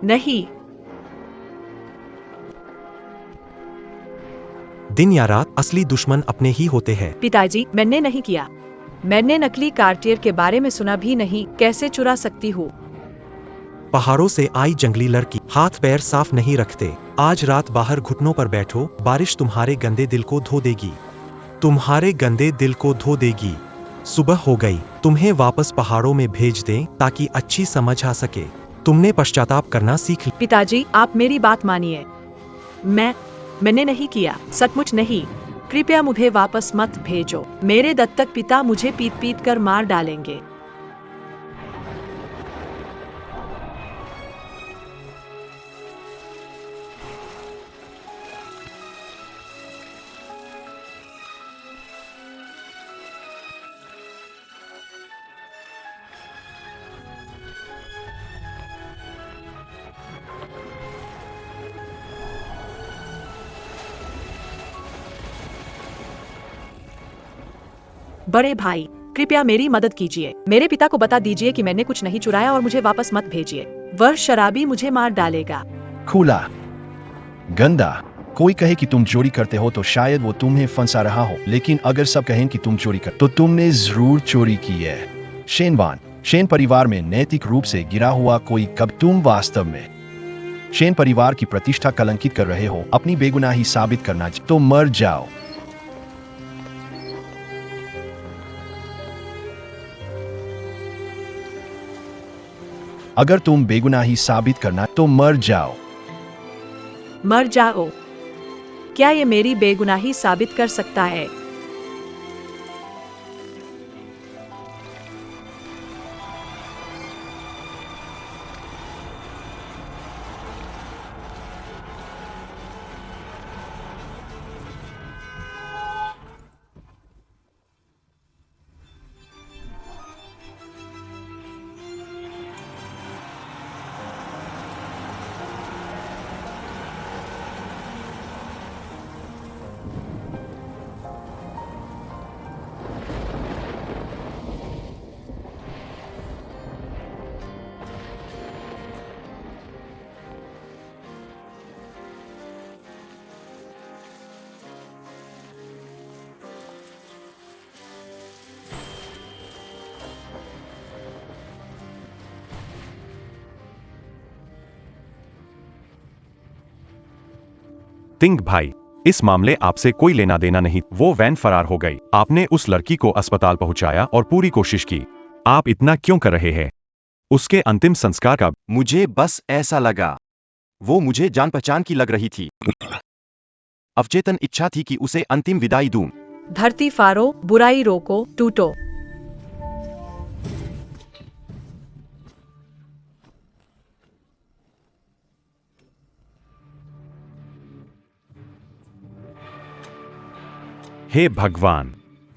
नहीं। दिन या रात, असली दुश्मन अपने ही होते हैं। पिताजी, मैंने नहीं किया। मैंने नकली कार्टियर के बारे में सुना भी नहीं। कैसे चुरा सकती हूँ? पहाड़ों से आई जंगली लड़की, हाथ पैर साफ नहीं रखते। आज रात बाहर घुटनों पर बैठो, बारिश तुम्हारे गंदे दिल को धो देगी। तुम्हारे गंदे दिल को धो देगी। सुबह हो गई, तुम्हें वापस पहाड़ों में भेज दें ताकि अच्छी समझ आ सके। तुमने पश्चाताप करना सीख लिया। पिताजी, आप मेरी बात मानिए। मैंने नहीं किया, सचमुच नहीं। कृपया मुझे वापस मत भेजो। मेरे दत्तक पिता मुझे पीट पीट कर मार डालेंगे। बड़े भाई, कृपया मेरी मदद कीजिए। मेरे पिता को बता दीजिए कि मैंने कुछ नहीं चुराया और मुझे वापस मत भेजिए। वह शराबी मुझे मार डालेगा। खुला गंदा। कोई कहे कि तुम चोरी करते हो तो शायद वो तुम्हें फंसा रहा हो, लेकिन अगर सब कहें कि तुम चोरी कर तो तुमने जरूर चोरी की है। शेन परिवार में नैतिक रूप से गिरा हुआ कोई कब तुम वास्तव में शेन परिवार की प्रतिष्ठा कलंकित कर रहे हो। अपनी बेगुनाही साबित करना तो मर जाओ। अगर तुम बेगुनाही साबित करना तो मर जाओ। मर जाओ। क्या ये मेरी बेगुनाही साबित कर सकता है? तिंग भाई, इस मामले आपसे कोई लेना देना नहीं। वो वैन फरार हो गई। आपने उस लड़की को अस्पताल पहुंचाया और पूरी कोशिश की। आप इतना क्यों कर रहे हैं? उसके अंतिम संस्कार का मुझे बस ऐसा लगा। वो मुझे जान पहचान की लग रही थी। अवचेतन इच्छा थी कि उसे अंतिम विदाई दूं। धरती फारो, बुराई रोको, टूटो। हे भगवान,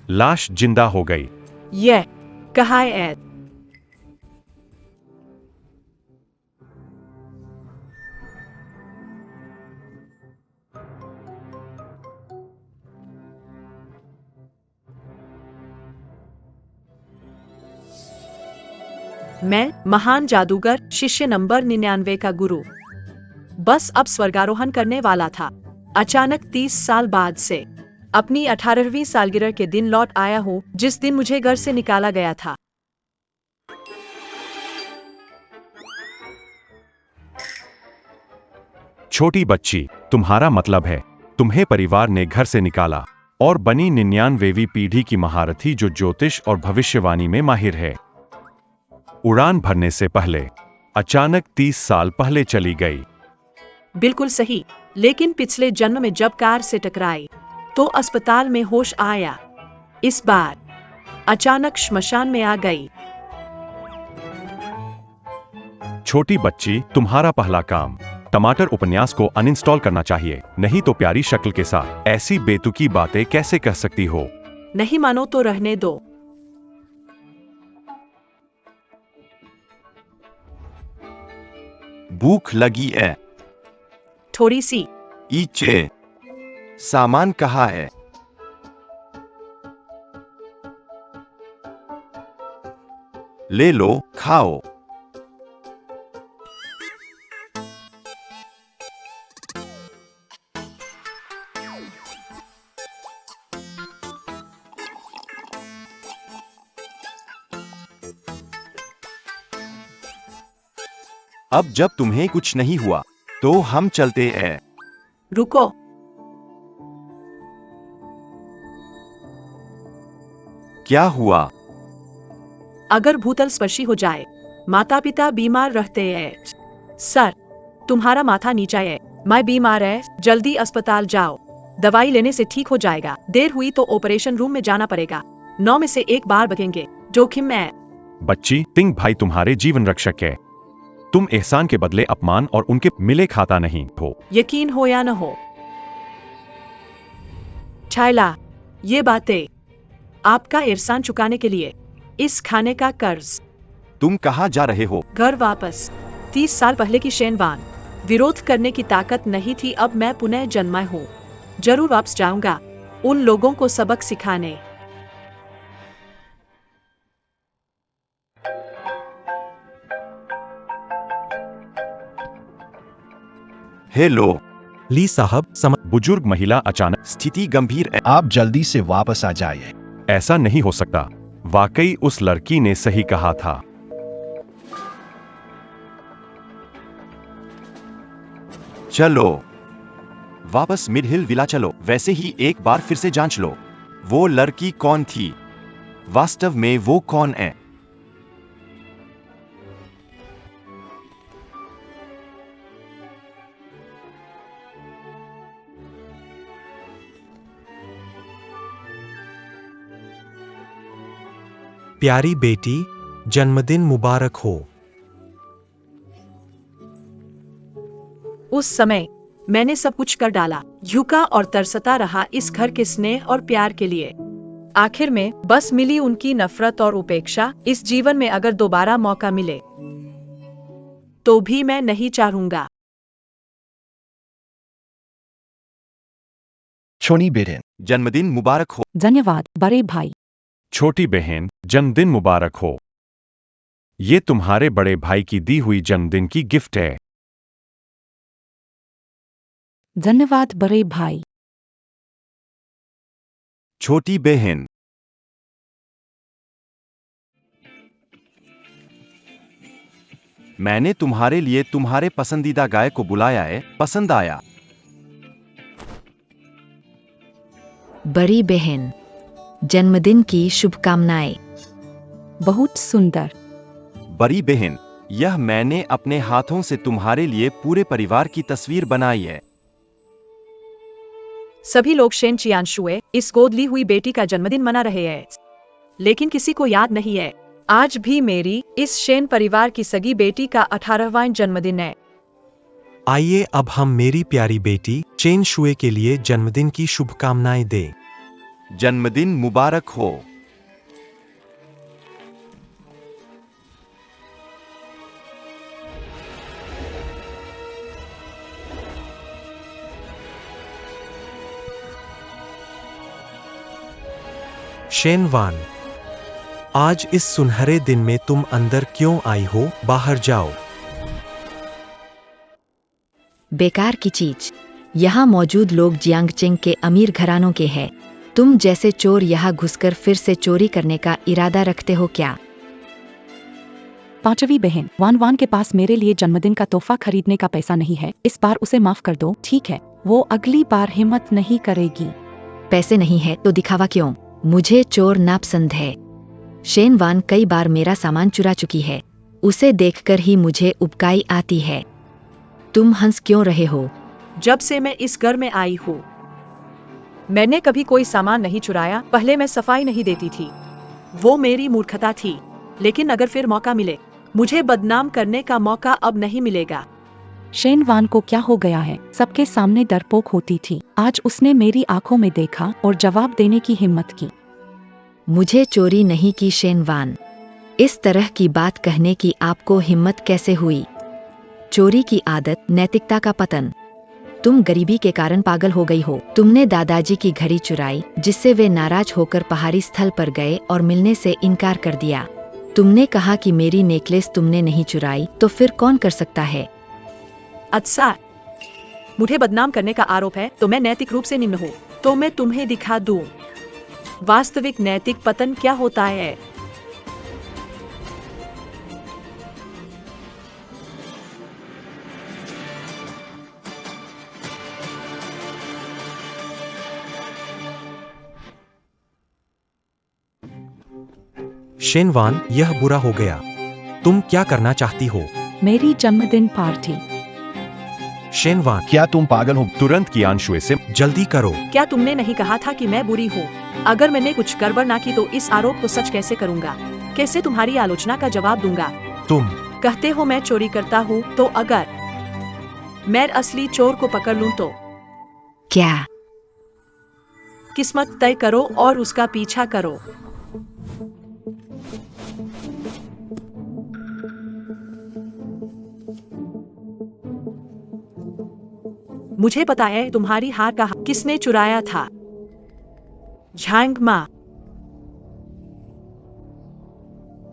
लाश जिंदा हो गई। यह कहा है? मैं महान जादूगर शिष्य नंबर 99 का गुरु बस अब स्वर्गारोहण करने वाला था। अचानक 30 साल बाद से अपनी 18वीं सालगिरह के दिन लौट आया हूँ, जिस दिन मुझे घर से निकाला गया था। छोटी बच्ची, तुम्हारा मतलब है तुम्हें परिवार ने घर से निकाला और बनी 99वीं पीढ़ी की महारथी जो ज्योतिष और भविष्यवाणी में माहिर है। उड़ान भरने से पहले अचानक 30 साल पहले चली गई। बिल्कुल सही, लेकिन पिछले जन्म में जब कार से टकराई तो अस्पताल में होश आया। इस बार अचानक श्मशान में आ गई। छोटी बच्ची, तुम्हारा पहला काम टमाटर उपन्यास को अनइंस्टॉल करना चाहिए, नहीं तो प्यारी शक्ल के साथ ऐसी बेतुकी बातें कैसे कह सकती हो? नहीं मानो तो रहने दो। भूख लगी है। थोड़ी सी। ईचे सामान कहाँ है? ले लो, खाओ। अब जब तुम्हें कुछ नहीं हुआ तो हम चलते हैं। रुको। क्या हुआ? अगर भूतल स्पर्शी हो जाए, माता पिता बीमार रहते हैं। सर, तुम्हारा माथा नीचा है, मैं बीमार है, जल्दी अस्पताल जाओ, दवाई लेने से ठीक हो जाएगा। देर हुई तो ऑपरेशन रूम में जाना पड़ेगा। 9 में से 1 बार बचेंगे, जोखिम में है। बच्ची, सिंह भाई तुम्हारे जीवन रक्षक है। तुम एहसान के बदले अपमान और उनके मिले खाता नहीं हो। यकीन हो या न हो, छैला, ये बातें आपका एहसान चुकाने के लिए, इस खाने का कर्ज। तुम कहाँ जा रहे हो? घर वापस। 30 साल पहले की शेनवान, विरोध करने की ताकत नहीं थी, अब मैं पुनः जन्मा हूँ। जरूर वापस जाऊंगा, उन लोगों को सबक सिखाने। हेलो। ली साहब, बुजुर्ग महिला अचानक। स्थिति गंभीर है। आप जल्दी से वापस आ जाइए। ऐसा नहीं हो सकता। वाकई उस लड़की ने सही कहा था। चलो वापस मिड हिल विला चलो। वैसे ही एक बार फिर से जांच लो, वो लड़की कौन थी? वास्तव में वो कौन है? प्यारी बेटी, जन्मदिन मुबारक हो। उस समय मैंने सब कुछ कर डाला, झुका और तरसता रहा इस घर के स्नेह और प्यार के लिए। आखिर में बस मिली उनकी नफरत और उपेक्षा। इस जीवन में अगर दोबारा मौका मिले तो भी मैं नहीं चाहूंगा। छोटी बहन, जन्मदिन मुबारक हो। धन्यवाद बड़े भाई। छोटी बहन, जन्मदिन मुबारक हो। ये तुम्हारे बड़े भाई की दी हुई जन्मदिन की गिफ्ट है। धन्यवाद बड़े भाई। छोटी बहन, मैंने तुम्हारे लिए तुम्हारे पसंदीदा गायक को बुलाया है, पसंद आया? बड़ी बहन, जन्मदिन की शुभकामनाएं। बहुत सुंदर। बड़ी बहन, यह मैंने अपने हाथों से तुम्हारे लिए पूरे परिवार की तस्वीर बनाई है। सभी लोग शेन चियानशुए इस गोद ली हुई बेटी का जन्मदिन मना रहे हैं, लेकिन किसी को याद नहीं है आज भी मेरी इस शेन परिवार की सगी बेटी का 18वां जन्मदिन है। आइए अब हम मेरी प्यारी बेटी चेन शुए के लिए जन्मदिन की शुभकामनाएं दें। जन्मदिन मुबारक हो। शेनवान, आज इस सुनहरे दिन में तुम अंदर क्यों आई हो? बाहर जाओ। बेकार की चीज। यहाँ मौजूद लोग जियांगचेंग के अमीर घरानों के हैं। तुम जैसे चोर यहाँ घुसकर फिर से चोरी करने का इरादा रखते हो क्या? पांचवी बहन, वान वान के पास मेरे लिए जन्मदिन का तोहफा खरीदने का पैसा नहीं है। इस बार उसे माफ कर दो, ठीक है? वो अगली बार हिम्मत नहीं करेगी। पैसे नहीं है तो दिखावा क्यों? मुझे चोर नापसंद है। शेनवान कई बार मेरा सामान चुरा चुकी है। उसे देखकर ही मुझे उबकाई आती है। तुम हंस क्यों रहे हो? जब से मैं इस घर में आई हूँ मैंने कभी कोई सामान नहीं चुराया। पहले मैं सफाई नहीं देती थी, वो मेरी मूर्खता थी। लेकिन अगर फिर मौका मिले, मुझे बदनाम करने का मौका अब नहीं मिलेगा। शेनवान को क्या हो गया है? सबके सामने डरपोक होती थी, आज उसने मेरी आंखों में देखा और जवाब देने की हिम्मत की। मुझे चोरी नहीं की शेनवान। इस तरह की बात कहने की आपको हिम्मत कैसे हुई? चोरी की आदत, नैतिकता का पतन। तुम गरीबी के कारण पागल हो गई हो। तुमने दादाजी की घड़ी चुराई, जिससे वे नाराज होकर पहाड़ी स्थल पर गए और मिलने से इनकार कर दिया। तुमने कहा कि मेरी नेकलेस तुमने नहीं चुराई, तो फिर कौन कर सकता है? अच्छा, मुझे बदनाम करने का आरोप है तो मैं नैतिक रूप से निम्न हूँ। तो मैं तुम्हें दिखा दूं वास्तविक नैतिक पतन क्या होता है। शेनवान, यह बुरा हो गया। तुम क्या करना चाहती हो? मेरी जन्मदिन पार्टी। शेनवान, क्या तुम पागल हो? तुरंत कियानशुए से जल्दी करो। क्या तुमने नहीं कहा था कि मैं बुरी हूँ? अगर मैंने कुछ गड़बड़ ना की तो इस आरोप को सच कैसे करूँगा? कैसे तुम्हारी आलोचना का जवाब दूंगा? तुम कहते हो मैं चोरी करता हूँ, तो अगर मैं असली चोर को पकड़ लूँ तो क्या? किस्मत तय करो और उसका पीछा करो। मुझे पता है तुम्हारी हार का किसने चुराया था। झांग मा।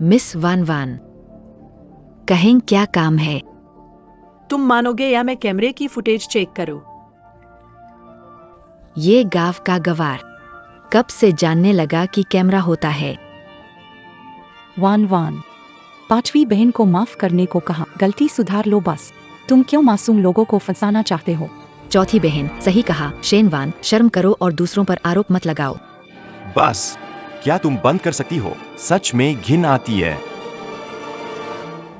मिस वान वान, कहें क्या काम है? तुम मानोगे या मैं कैमरे की फुटेज चेक करूं? ये गांव का गवार कब से जानने लगा कि कैमरा होता है? वान वान, पांचवी बहन को माफ करने को कहा, गलती सुधार लो बस। तुम क्यों मासूम लोगों को फंसाना चाहते हो? चौथी बहन, सही कहा शेनवान, शर्म करो और दूसरों पर आरोप मत लगाओ। बस, क्या तुम बंद कर सकती हो? सच में घिन आती है।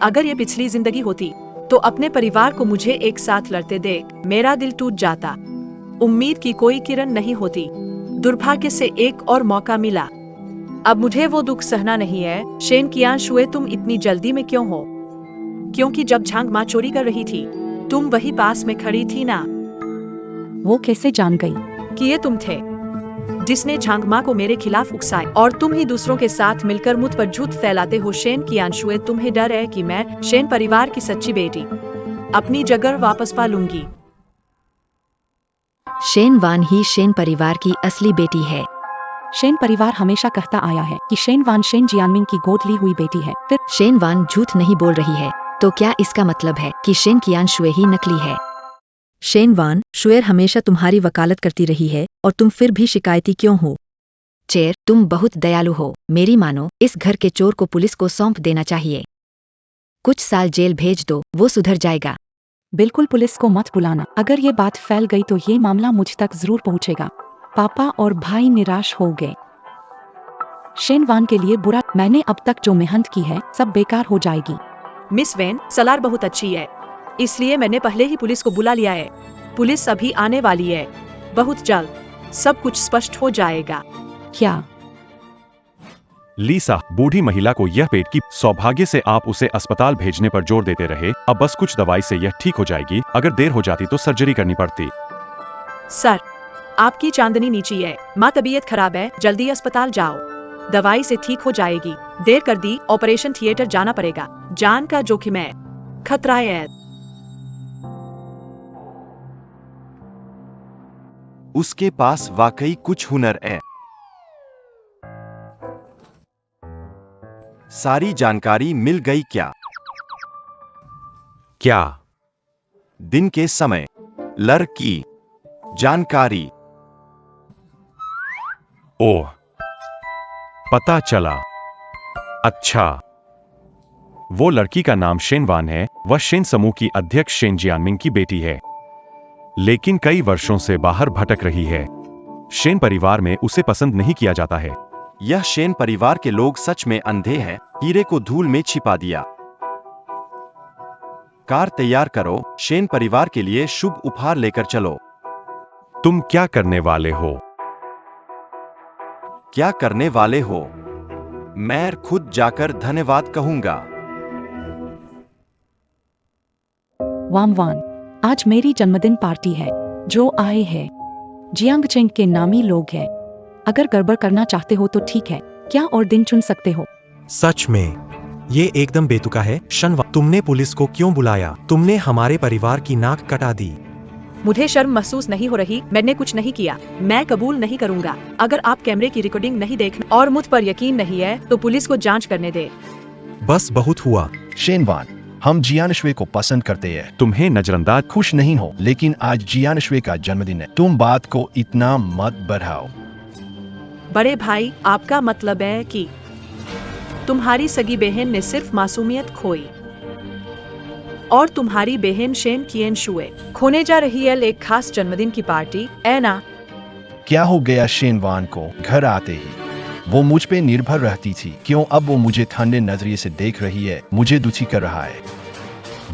अगर ये पिछली जिंदगी होती तो अपने परिवार को मुझे एक साथ लड़ते देख मेरा दिल टूट जाता। उम्मीद की कोई किरण नहीं होती। दुर्भाग्य से एक और मौका मिला। अब मुझे वो दुख सहना नहीं है। शेन कियानशुए, तुम इतनी जल्दी में क्यों हो? क्योंकि जब झांग माँ चोरी कर रही थी तुम वही पास में खड़ी थी ना? वो कैसे जान गई? कि ये तुम थे जिसने झांग माँ को मेरे खिलाफ उकसाए और तुम ही दूसरों के साथ मिलकर मुझ पर झूठ फैलाते हो। शेन कियानशुए, तुम्हें डर है कि मैं शेन परिवार की सच्ची बेटी अपनी जगह वापस पा लूंगी। शेनवान ही शेन परिवार की असली बेटी है। शेन परिवार हमेशा कहता आया है कि शेनवान शेन जियानमिंग की गोद ली हुई बेटी है। फिर शेनवान झूठ नहीं बोल रही है, तो क्या इसका मतलब है कि शेन कियानशुए ही नकली है? शेनवान, शुएर हमेशा तुम्हारी वकालत करती रही है और तुम फिर भी शिकायती क्यों हो? चेर, तुम बहुत दयालु हो। मेरी मानो, इस घर के चोर को पुलिस को सौंप देना चाहिए। कुछ साल जेल भेज दो, वो सुधर जाएगा। बिल्कुल पुलिस को मत बुलाना। अगर ये बात फैल गई तो ये मामला मुझ तक जरूर पहुंचेगा। पापा और भाई निराश हो गए। शेनवान के लिए बुरा, मैंने अब तक जो मेहनत की है सब बेकार हो जाएगी। मिस वैन, सलार बहुत अच्छी है, इसलिए मैंने पहले ही पुलिस को बुला लिया है। पुलिस अभी आने वाली है। बहुत जल्द सब कुछ स्पष्ट हो जाएगा। क्या? लीसा, बूढ़ी महिला को यह पेट की सौभाग्य से आप उसे अस्पताल भेजने पर जोर देते रहे। अब बस कुछ दवाई से यह ठीक हो जाएगी। अगर देर हो जाती तो सर्जरी करनी पड़ती। सर, आपकी चांदनी नीची है। माँ तबीयत खराब है, जल्दी अस्पताल जाओ। दवाई से ठीक हो जाएगी। देर कर दी, ऑपरेशन थिएटर जाना पड़ेगा। जान का जोखिम है, खतरा है। उसके पास वाकई कुछ हुनर है। सारी जानकारी मिल गई क्या? क्या? दिन के समय, लड़की, जानकारी। ओह, पता चला। अच्छा, वो लड़की का नाम शेनवान है। वह शेन समूह की अध्यक्ष शेन जियानमिंग की बेटी है, लेकिन कई वर्षों से बाहर भटक रही है। शेन परिवार में उसे पसंद नहीं किया जाता है। यह शेन परिवार के लोग सच में अंधे हैं। हीरे को धूल में छिपा दिया। कार तैयार करो, शेन परिवार के लिए शुभ उपहार लेकर चलो। तुम क्या करने वाले हो? क्या करने वाले हो? मैं खुद जाकर धन्यवाद कहूंगा। वाम वान, आज मेरी जन्मदिन पार्टी है। जो आए हैं जियांगचेंग के नामी लोग हैं। अगर गड़बड़ करना चाहते हो तो ठीक है। क्या और दिन चुन सकते हो? सच में ये एकदम बेतुका है। शेनवान, तुमने पुलिस को क्यों बुलाया? तुमने हमारे परिवार की नाक कटा दी। मुझे शर्म महसूस नहीं हो रही। मैंने कुछ नहीं किया। मैं कबूल नहीं करूंगा। अगर आप कैमरे की रिकॉर्डिंग नहीं देखना और मुझ पर यकीन नहीं है तो पुलिस को जांच करने दे। बस बहुत हुआ। शेनवान, हम जियानशुए को पसंद करते हैं। तुम्हें नजरअंदाज। खुश नहीं हो, लेकिन आज जियानशुए का जन्मदिन है। तुम बात को इतना मत बढ़ाओ। बड़े भाई, आपका मतलब है कि तुम्हारी सगी बहन ने सिर्फ मासूमियत खोई और तुम्हारी बहन शेन कियानशुए खोने जा रही है एक खास जन्मदिन की पार्टी, है ना? क्या हो गया शेनवान को घर आते ही? वो मुझ पे निर्भर रहती थी। क्यों अब वो मुझे ठंडे नजरिए से देख रही है? मुझे दुखी कर रहा है।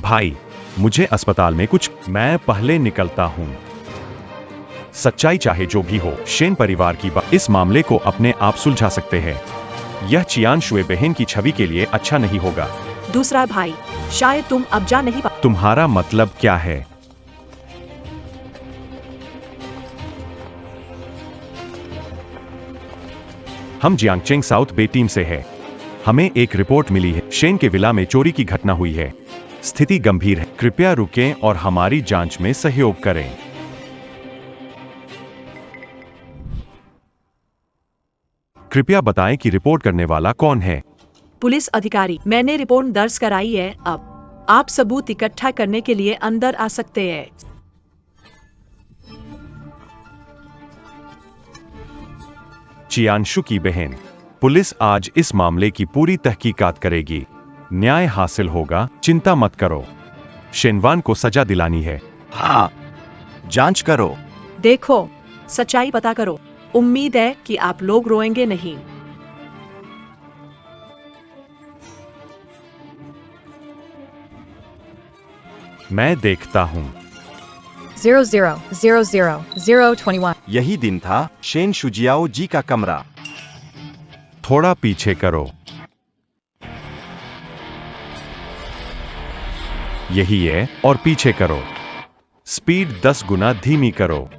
भाई, मुझे अस्पताल में कुछ, मैं पहले निकलता हूँ। सच्चाई चाहे जो भी हो, शेन परिवार की बात इस मामले को अपने आप सुलझा सकते हैं। यह चियान शुए बहन की छवि के लिए अच्छा नहीं होगा। दूसरा भाई, शायद तुम अब जा नहीं पा। तुम्हारा मतलब क्या है? हम जियांगचेंग साउथ बे टीम से है। हमें एक रिपोर्ट मिली है, शेन के विला में चोरी की घटना हुई है। स्थिति गंभीर है। कृपया रुकें और हमारी जांच में सहयोग करें। कृपया बताएं कि रिपोर्ट करने वाला कौन है। पुलिस अधिकारी, मैंने रिपोर्ट दर्ज कराई है। अब आप सबूत इकट्ठा करने के लिए अंदर आ सकते हैं। चियानशु की बहन, पुलिस आज इस मामले की पूरी तहकीकात करेगी। न्याय हासिल होगा, चिंता मत करो। शेनवान को सजा दिलानी है। हाँ, जांच करो। देखो, सच्चाई पता करो। उम्मीद है कि आप लोग रोएंगे नहीं। मैं देखता हूँ। 00000021. यही दिन था शेन शुजियाओ जी का कमरा। थोड़ा पीछे करो। यही है, और पीछे करो। स्पीड 10 गुना धीमी करो।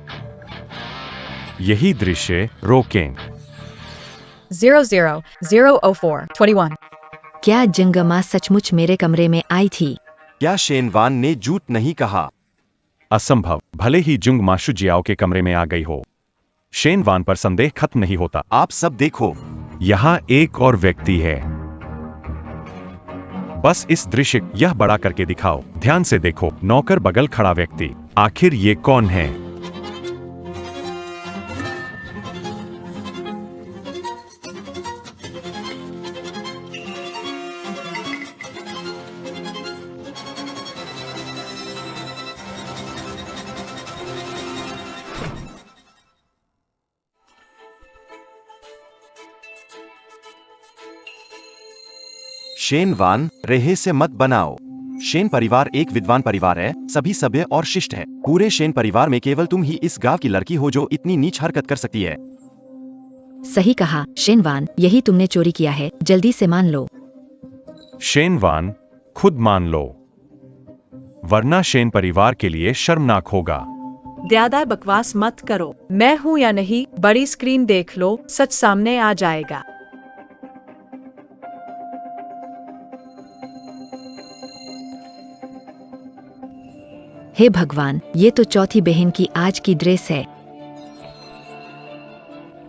यही दृश्य, रोकें। 00000421. क्या जंगमा सचमुच मेरे कमरे में आई थी? क्या शेनवान ने झूठ नहीं कहा? असंभव, भले ही जुंग माशु जियाओ के कमरे में आ गई हो। शेनवान पर संदेह खत्म नहीं होता। आप सब देखो, यहाँ एक और व्यक्ति है। बस इस दृश्य यह बड़ा करके दिखाओ। ध्यान से देखो, नौकर बगल खड़ा व्यक्ति। आखिर ये कौन है? शेनवान, रेहे से मत बनाओ। शेन परिवार एक विद्वान परिवार है, सभी सभ्य और शिष्ट है। पूरे शेन परिवार में केवल तुम ही इस गांव की लड़की हो जो इतनी नीच हरकत कर सकती है। सही कहा शेनवान, यही तुमने चोरी किया है, जल्दी से मान लो। शेनवान, खुद मान लो, वरना शेन परिवार के लिए शर्मनाक होगा। ज्यादा बकवास मत करो। मैं हूँ या नहीं, बड़ी स्क्रीन देख लो, सच सामने आ जाएगा। हे भगवान, ये तो चौथी बहन की आज की ड्रेस है।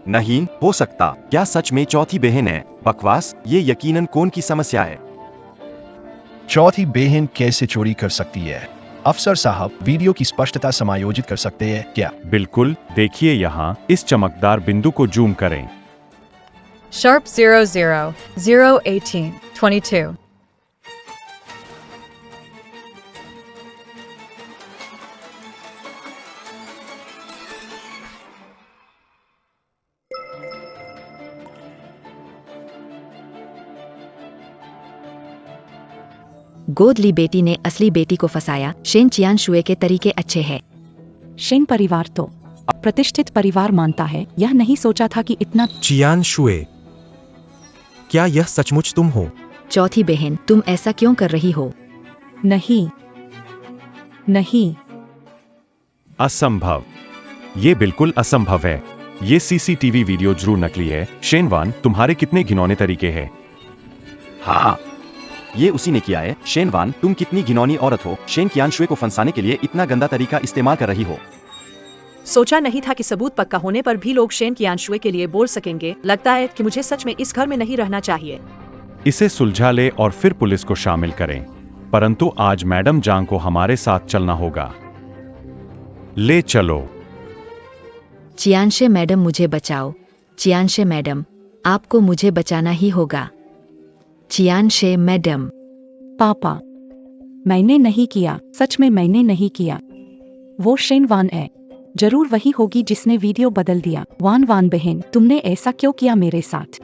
नहीं हो सकता। क्या सच में चौथी बहन है? बकवास, ये यकीनन कौन की समस्या है। चौथी बहन कैसे चोरी कर सकती है? अफसर साहब, वीडियो की स्पष्टता समायोजित कर सकते हैं क्या? बिल्कुल, देखिए यहाँ, इस चमकदार बिंदु को जूम करें। Sharp 00001822. गोद ली बेटी ने असली बेटी को फंसाया। शेन चियान शुए के तरीके अच्छे हैं। शेन परिवार तो प्रतिष्ठित परिवार मानता है, यह नहीं सोचा था कि इतना। चियान शुए, क्या यह सचमुच तुम हो? चौथी बहन, तुम ऐसा क्यों कर रही हो? नहीं नहीं, असंभव, ये बिल्कुल असंभव है। ये सीसीटीवी वीडियो जरूर नकली है। शेनवान, तुम्हारे कितने घिनौने तरीके हैं। हाँ, ये उसी ने किया है। शेनवान, तुम कितनी घिनौनी औरत हो। शेन कियानशुए को फंसाने के लिए इतना गंदा तरीका इस्तेमाल कर रही हो। सोचा नहीं था कि सबूत पक्का होने पर भी लोग शेन कियानशुए के लिए बोल सकेंगे। लगता है कि मुझे सच में इस घर में नहीं रहना चाहिए। इसे सुलझा ले और फिर पुलिस को शामिल करें। परंतु आज मैडम जांग को हमारे साथ चलना होगा। ले चलो। चियानशे मैडम, मुझे बचाओ। चियानशे मैडम, आपको मुझे बचाना ही होगा। चियानशे मैडम। पापा, मैंने नहीं किया, सच में मैंने नहीं किया। वो शेनवान है। जरूर वही होगी जिसने वीडियो बदल दिया। वान वान बहन, तुमने ऐसा क्यों किया मेरे साथ?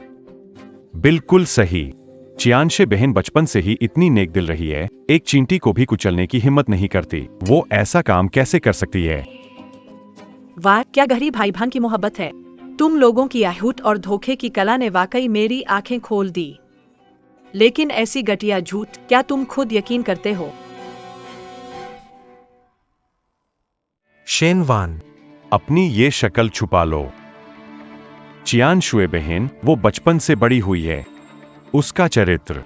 बिल्कुल सही। चियानशे बहन बचपन से ही इतनी नेक दिल रही है, एक चींटी को भी कुचलने की हिम्मत नहीं करती। वो ऐसा काम कैसे कर सकती है? वाह, क्या गहरी भाई बहन की मोहब्बत है। तुम लोगों की आहूत और धोखे की कला ने वाकई मेरी आंखें खोल दी। लेकिन ऐसी घटिया झूठ क्या तुम खुद यकीन करते हो? शेनवान, अपनी ये शक्ल छुपा लो। चियानशुए बहन वो बचपन से बड़ी हुई है। उसका चरित्र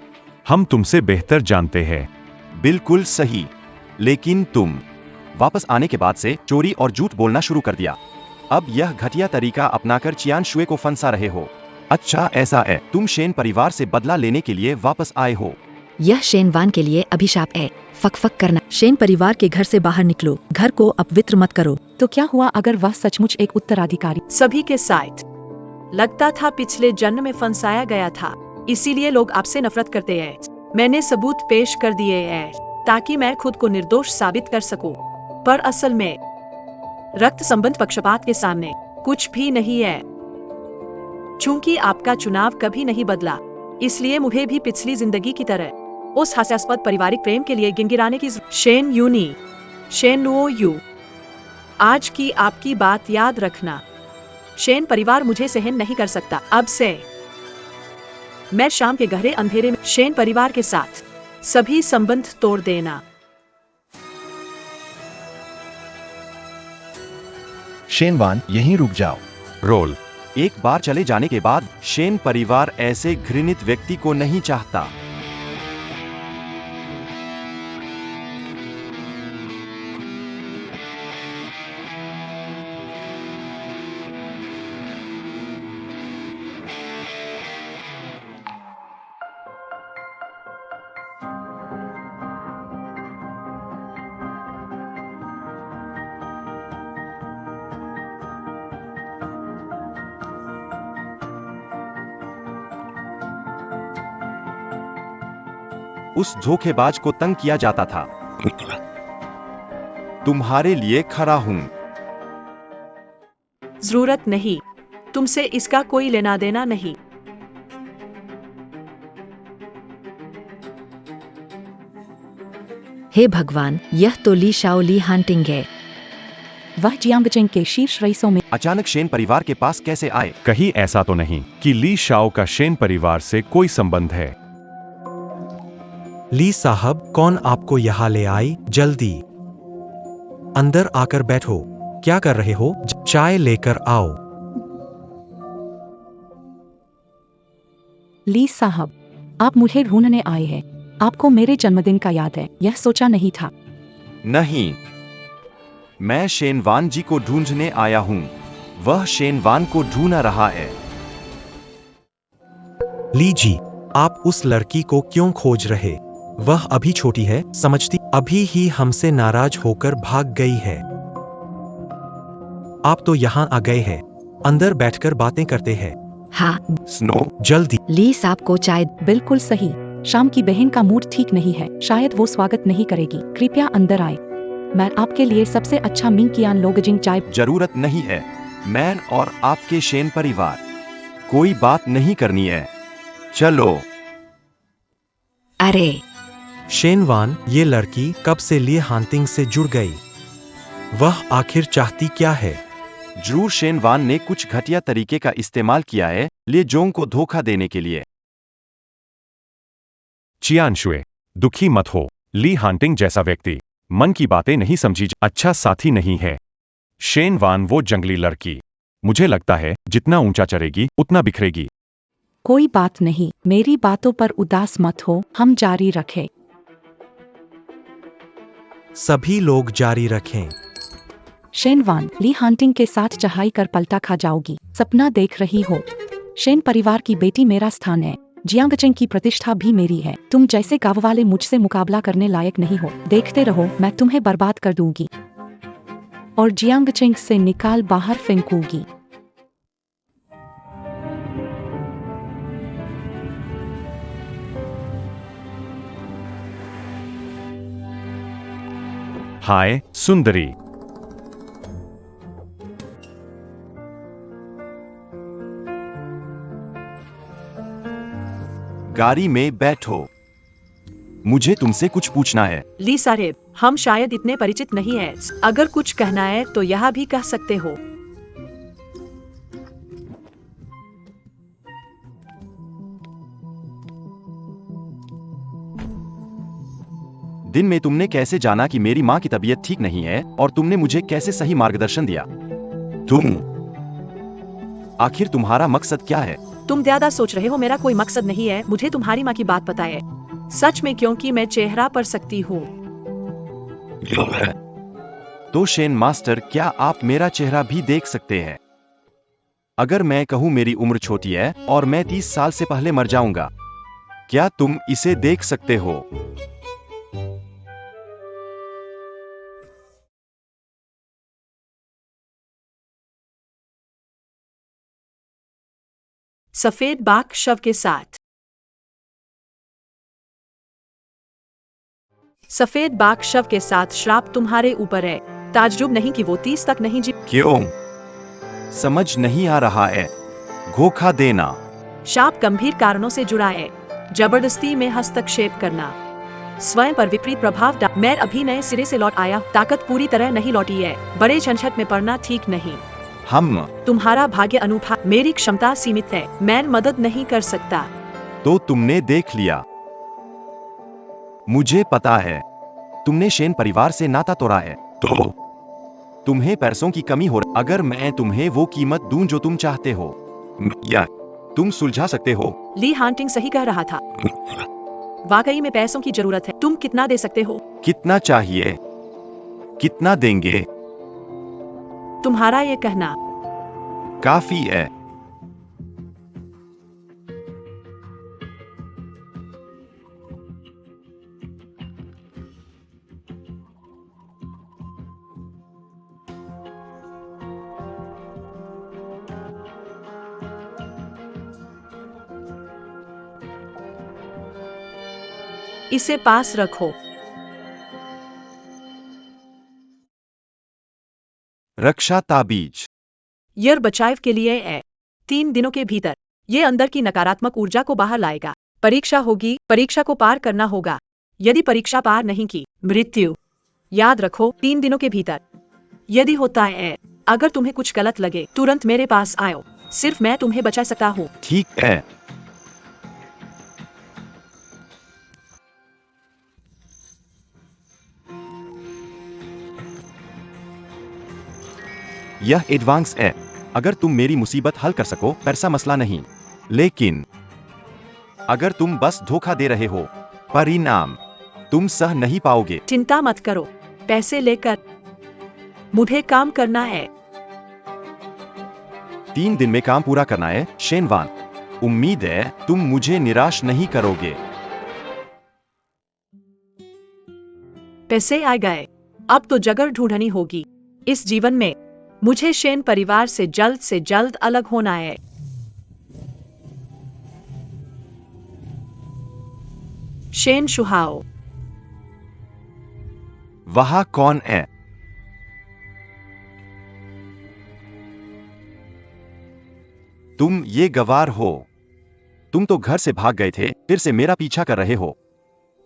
हम तुमसे बेहतर जानते हैं। बिल्कुल सही। लेकिन तुम वापस आने के बाद से चोरी और झूठ बोलना शुरू कर दिया। अब यह घटिया तरीका अपनाकर चियानशुए को फंसा रहे हो। अच्छा, ऐसा है, तुम शेन परिवार से बदला लेने के लिए वापस आए हो। यह शेनवान के लिए अभिशाप है। फक फक करना। शेन परिवार के घर से बाहर निकलो। घर को अपवित्र मत करो। तो क्या हुआ अगर वह सचमुच एक उत्तराधिकारी? सभी के साथ लगता था पिछले जन्म में फंसाया गया था, इसीलिए लोग आपसे नफरत करते हैं। मैंने सबूत पेश कर दिए हैं ताकि मैं खुद को निर्दोष साबित कर सकूं, पर असल में रक्त संबंध पक्षपात के सामने कुछ भी नहीं है। चूंकि आपका चुनाव कभी नहीं बदला, इसलिए मुझे भी पिछली जिंदगी की तरह उस हास्यास्पद पारिवारिक प्रेम के लिए गिनगिराने की शेन यूनी, शेन नुओ यू, आज की आपकी बात याद रखना। शेन परिवार मुझे सहन नहीं कर सकता। अब से मैं शाम के गहरे अंधेरे में शेन परिवार के साथ सभी संबंध तोड़ देना। शेनवान, यहीं रुक जाओ। रोल। एक बार चले जाने के बाद शेन परिवार ऐसे घृणित व्यक्ति को नहीं चाहता। उस धोखेबाज को तंग किया जाता था। तुम्हारे लिए खड़ा हूं। जरूरत नहीं, तुमसे इसका कोई लेना देना नहीं। हे भगवान, यह तो ली शाओली हांटिंग है। वह जियांगचेंग के शीर्ष रईसों में अचानक शेन परिवार के पास कैसे आए? कहीं ऐसा तो नहीं कि ली शाओ का शेन परिवार से कोई संबंध है? ली साहब, कौन आपको यहाँ ले आई? जल्दी अंदर आकर बैठो। क्या कर रहे हो? चाय लेकर आओ। ली साहब, आप मुझे ढूंढने आए हैं। आपको मेरे जन्मदिन का याद है? यह सोचा नहीं था। नहीं, मैं शेनवान जी को ढूंढने आया हूं। वह शेनवान को ढूंढ रहा है। ली जी, आप उस लड़की को क्यों खोज रहे? वह अभी छोटी है, समझती, अभी ही हमसे नाराज होकर भाग गई है। आप तो यहाँ आ गए हैं। अंदर बैठकर बातें करते हैं। हाँ, स्नो, जल्दी। ली साहब को चाय। बिल्कुल सही। शाम की बहन का मूड ठीक नहीं है, शायद वो स्वागत नहीं करेगी। कृपया अंदर आए। मैं आपके लिए सबसे अच्छा मिंग कियान लोगजिंग चाय। जरूरत नहीं है। मैन और आपके शेन परिवार, कोई बात नहीं करनी है। चलो। अरे शेनवान, ये लड़की कब से ली हांटिंग से जुड़ गई? वह आखिर चाहती क्या है? जरूर शेनवान ने कुछ घटिया तरीके का इस्तेमाल किया है ले जोंग को धोखा देने के लिए। चियानशुए, दुखी मत हो। ली हांटिंग जैसा व्यक्ति मन की बातें नहीं समझी अच्छा साथी नहीं है। शेनवान वो जंगली लड़की, मुझे लगता है जितना ऊंचा चढ़ेगी उतना बिखरेगी। कोई बात नहीं, मेरी बातों पर उदास मत हो, हम जारी रखें। सभी लोग जारी रखें। शेनवान, ली हांटिंग के साथ चढ़ाई कर पलटा खा जाओगी। सपना देख रही हो? शेन परिवार की बेटी मेरा स्थान है। जियांगचेंग की प्रतिष्ठा भी मेरी है। तुम जैसे गांव वाले मुझसे मुकाबला करने लायक नहीं हो। देखते रहो, मैं तुम्हें बर्बाद कर दूंगी और जियांगचेंग से निकाल बाहर फेंकूंगी। हाय सुंदरी, गाड़ी में बैठो। मुझे तुमसे कुछ पूछना है। ली साहेब, हम शायद इतने परिचित नहीं हैं। अगर कुछ कहना है तो यह भी कह सकते हो। दिन में तुमने कैसे जाना कि मेरी माँ की तबीयत ठीक नहीं है, और तुमने मुझे कैसे सही मार्गदर्शन दिया? आखिर तुम्हारा मकसद क्या है? तुम ज्यादा सोच रहे हो। मेरा कोई मकसद नहीं है। मुझे तुम्हारी माँ की बात पता है। सच में, क्योंकि मैं चेहरा पढ़ सकती हूँ। तो शेन मास्टर, क्या आप मेरा चेहरा भी देख सकते हैं? अगर मैं कहूँ मेरी उम्र छोटी है और मैं 30 साल से पहले मर जाऊंगा, क्या तुम इसे देख सकते हो? सफेद बाघ शव के साथ। सफेद बाघ शव के साथ श्राप तुम्हारे ऊपर है। ताज्जुब नहीं कि वो 30 तक नहीं जी। क्यों? समझ नहीं आ रहा है। धोखा देना। शाप गंभीर कारणों से जुड़ा है। जबरदस्ती में हस्तक्षेप करना, स्वयं पर विपरीत प्रभाव मैं अभी नए सिरे से लौट आया। ताकत पूरी तरह नहीं लौटी है। बड़े झंझट में पड़ना ठीक नहीं। हम। तुम्हारा भाग्य अनूठा। मेरी क्षमता सीमित है। मैं मदद नहीं कर सकता। तो तुमने देख लिया। मुझे पता है तुमने शेन परिवार से नाता तोड़ा है। तो तुम्हें पैसों की कमी हो। अगर मैं तुम्हें वो कीमत दूं जो तुम चाहते हो, या तुम सुलझा सकते हो। ली हांटिंग सही कह रहा था। वाकई में पैसों की जरूरत है। तुम कितना दे सकते हो? कितना चाहिए? कितना देंगे? तुम्हारा ये कहना काफी है। इसे पास रखो। रक्षा ताबीज। यह बचाव के लिए है। 3 दिनों के भीतर ये अंदर की नकारात्मक ऊर्जा को बाहर लाएगा। परीक्षा होगी। परीक्षा को पार करना होगा। यदि परीक्षा पार नहीं की, मृत्यु। याद रखो, 3 दिनों के भीतर। यदि होता है, अगर तुम्हें कुछ गलत लगे, तुरंत मेरे पास आओ। सिर्फ मैं तुम्हें बचा सकता हूँ। ठीक है। यह एडवांस है। अगर तुम मेरी मुसीबत हल कर सको, पैसा मसला नहीं। लेकिन अगर तुम बस धोखा दे रहे हो, परिणाम तुम सह नहीं पाओगे। चिंता मत करो। पैसे लेकर मुझे काम करना है। 3 दिन में काम पूरा करना है, शेन वान। उम्मीद है तुम मुझे निराश नहीं करोगे। पैसे आ गए। अब तो जगह ढूंढनी होगी। इस जीवन में मुझे शेन परिवार से जल्द अलग होना है। शेन शुहाओ। वहाँ कौन है? तुम ये गवार हो। तुम तो घर से भाग गए थे, फिर से मेरा पीछा कर रहे हो।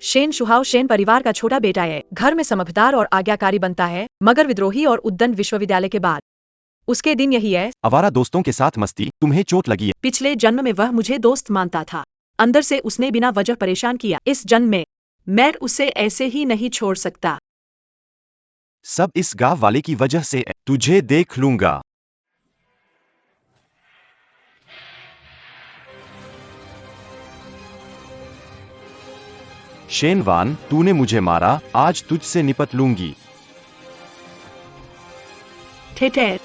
शेन शुहाओ शेन परिवार का छोटा बेटा है। घर में समझदार और आज्ञाकारी बनता है, मगर विद्रोही और उद्दंड विश्वविद्यालय के बाद उसके दिन यही है। आवारा दोस्तों के साथ मस्ती। तुम्हें चोट लगी है। पिछले जन्म में वह मुझे दोस्त मानता था। अंदर से उसने बिना वजह परेशान किया। इस जन्म में मैं उसे ऐसे ही नहीं छोड़ सकता। सब इस गांव वाले की वजह से है। तुझे देख लूंगा। शेनवान, तूने मुझे मारा, आज तुझसे निपट लूंगी। ठेठेर।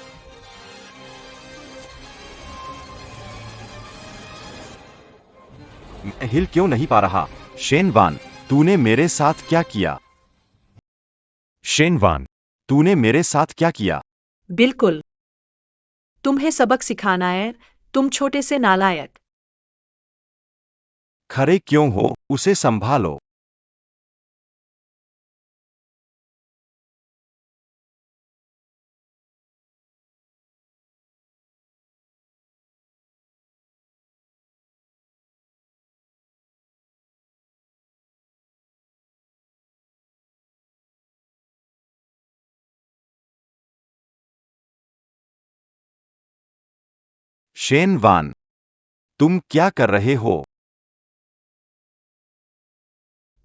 मैं हिल क्यों नहीं पा रहा? शेनवान, तूने मेरे साथ क्या किया? शेनवान, तूने मेरे साथ क्या किया? बिल्कुल। तुम्हें सबक सिखाना है, तुम छोटे से नालायक। खरे क्यों हो? उसे संभालो। शेन वान, तुम क्या कर रहे हो?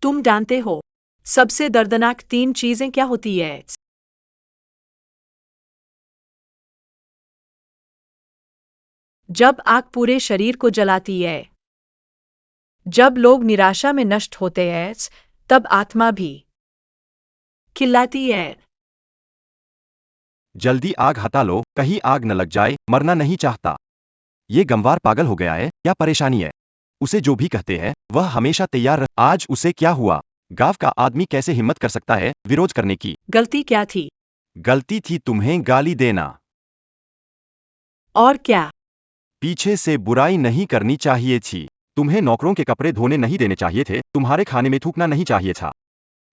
तुम जानते हो सबसे दर्दनाक 3 चीजें क्या होती है? जब आग पूरे शरीर को जलाती है, जब लोग निराशा में नष्ट होते हैं, तब आत्मा भी खिलाती है। जल्दी आग हटा लो, कहीं आग न लग जाए, मरना नहीं चाहता। ये गंवार पागल हो गया है, क्या परेशानी है? उसे जो भी कहते हैं, वह हमेशा तैयार रह। आज उसे क्या हुआ? गांव का आदमी कैसे हिम्मत कर सकता है विरोध करने की? गलती क्या थी? गलती थी तुम्हें गाली देना। और क्या? पीछे से बुराई नहीं करनी चाहिए थी। तुम्हें नौकरों के कपड़े धोने नहीं देने चाहिए थे, तुम्हारे खाने में थूकना नहीं चाहिए था।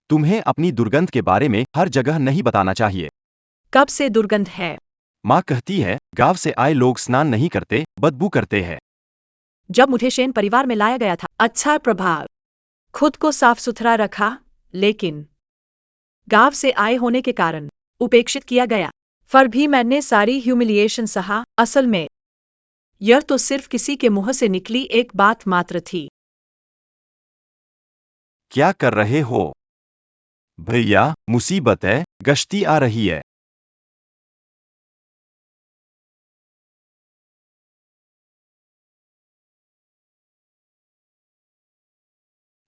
तुम्हें अपनी दुर्गंध के बारे में हर जगह नहीं बताना चाहिए। कब से दुर्गंध है? माँ कहती है, गांव से आए लोग स्नान नहीं करते, बदबू करते हैं। जब मुझे शेन परिवार में लाया गया था, अच्छा प्रभाव, खुद को साफ सुथरा रखा, लेकिन गांव से आए होने के कारण उपेक्षित किया गया। फिर भी मैंने सारी ह्यूमिलिएशन सहा। असल में यह तो सिर्फ किसी के मुंह से निकली एक बात मात्र थी। क्या कर रहे हो? भैया, मुसीबत है, गश्ती आ रही है।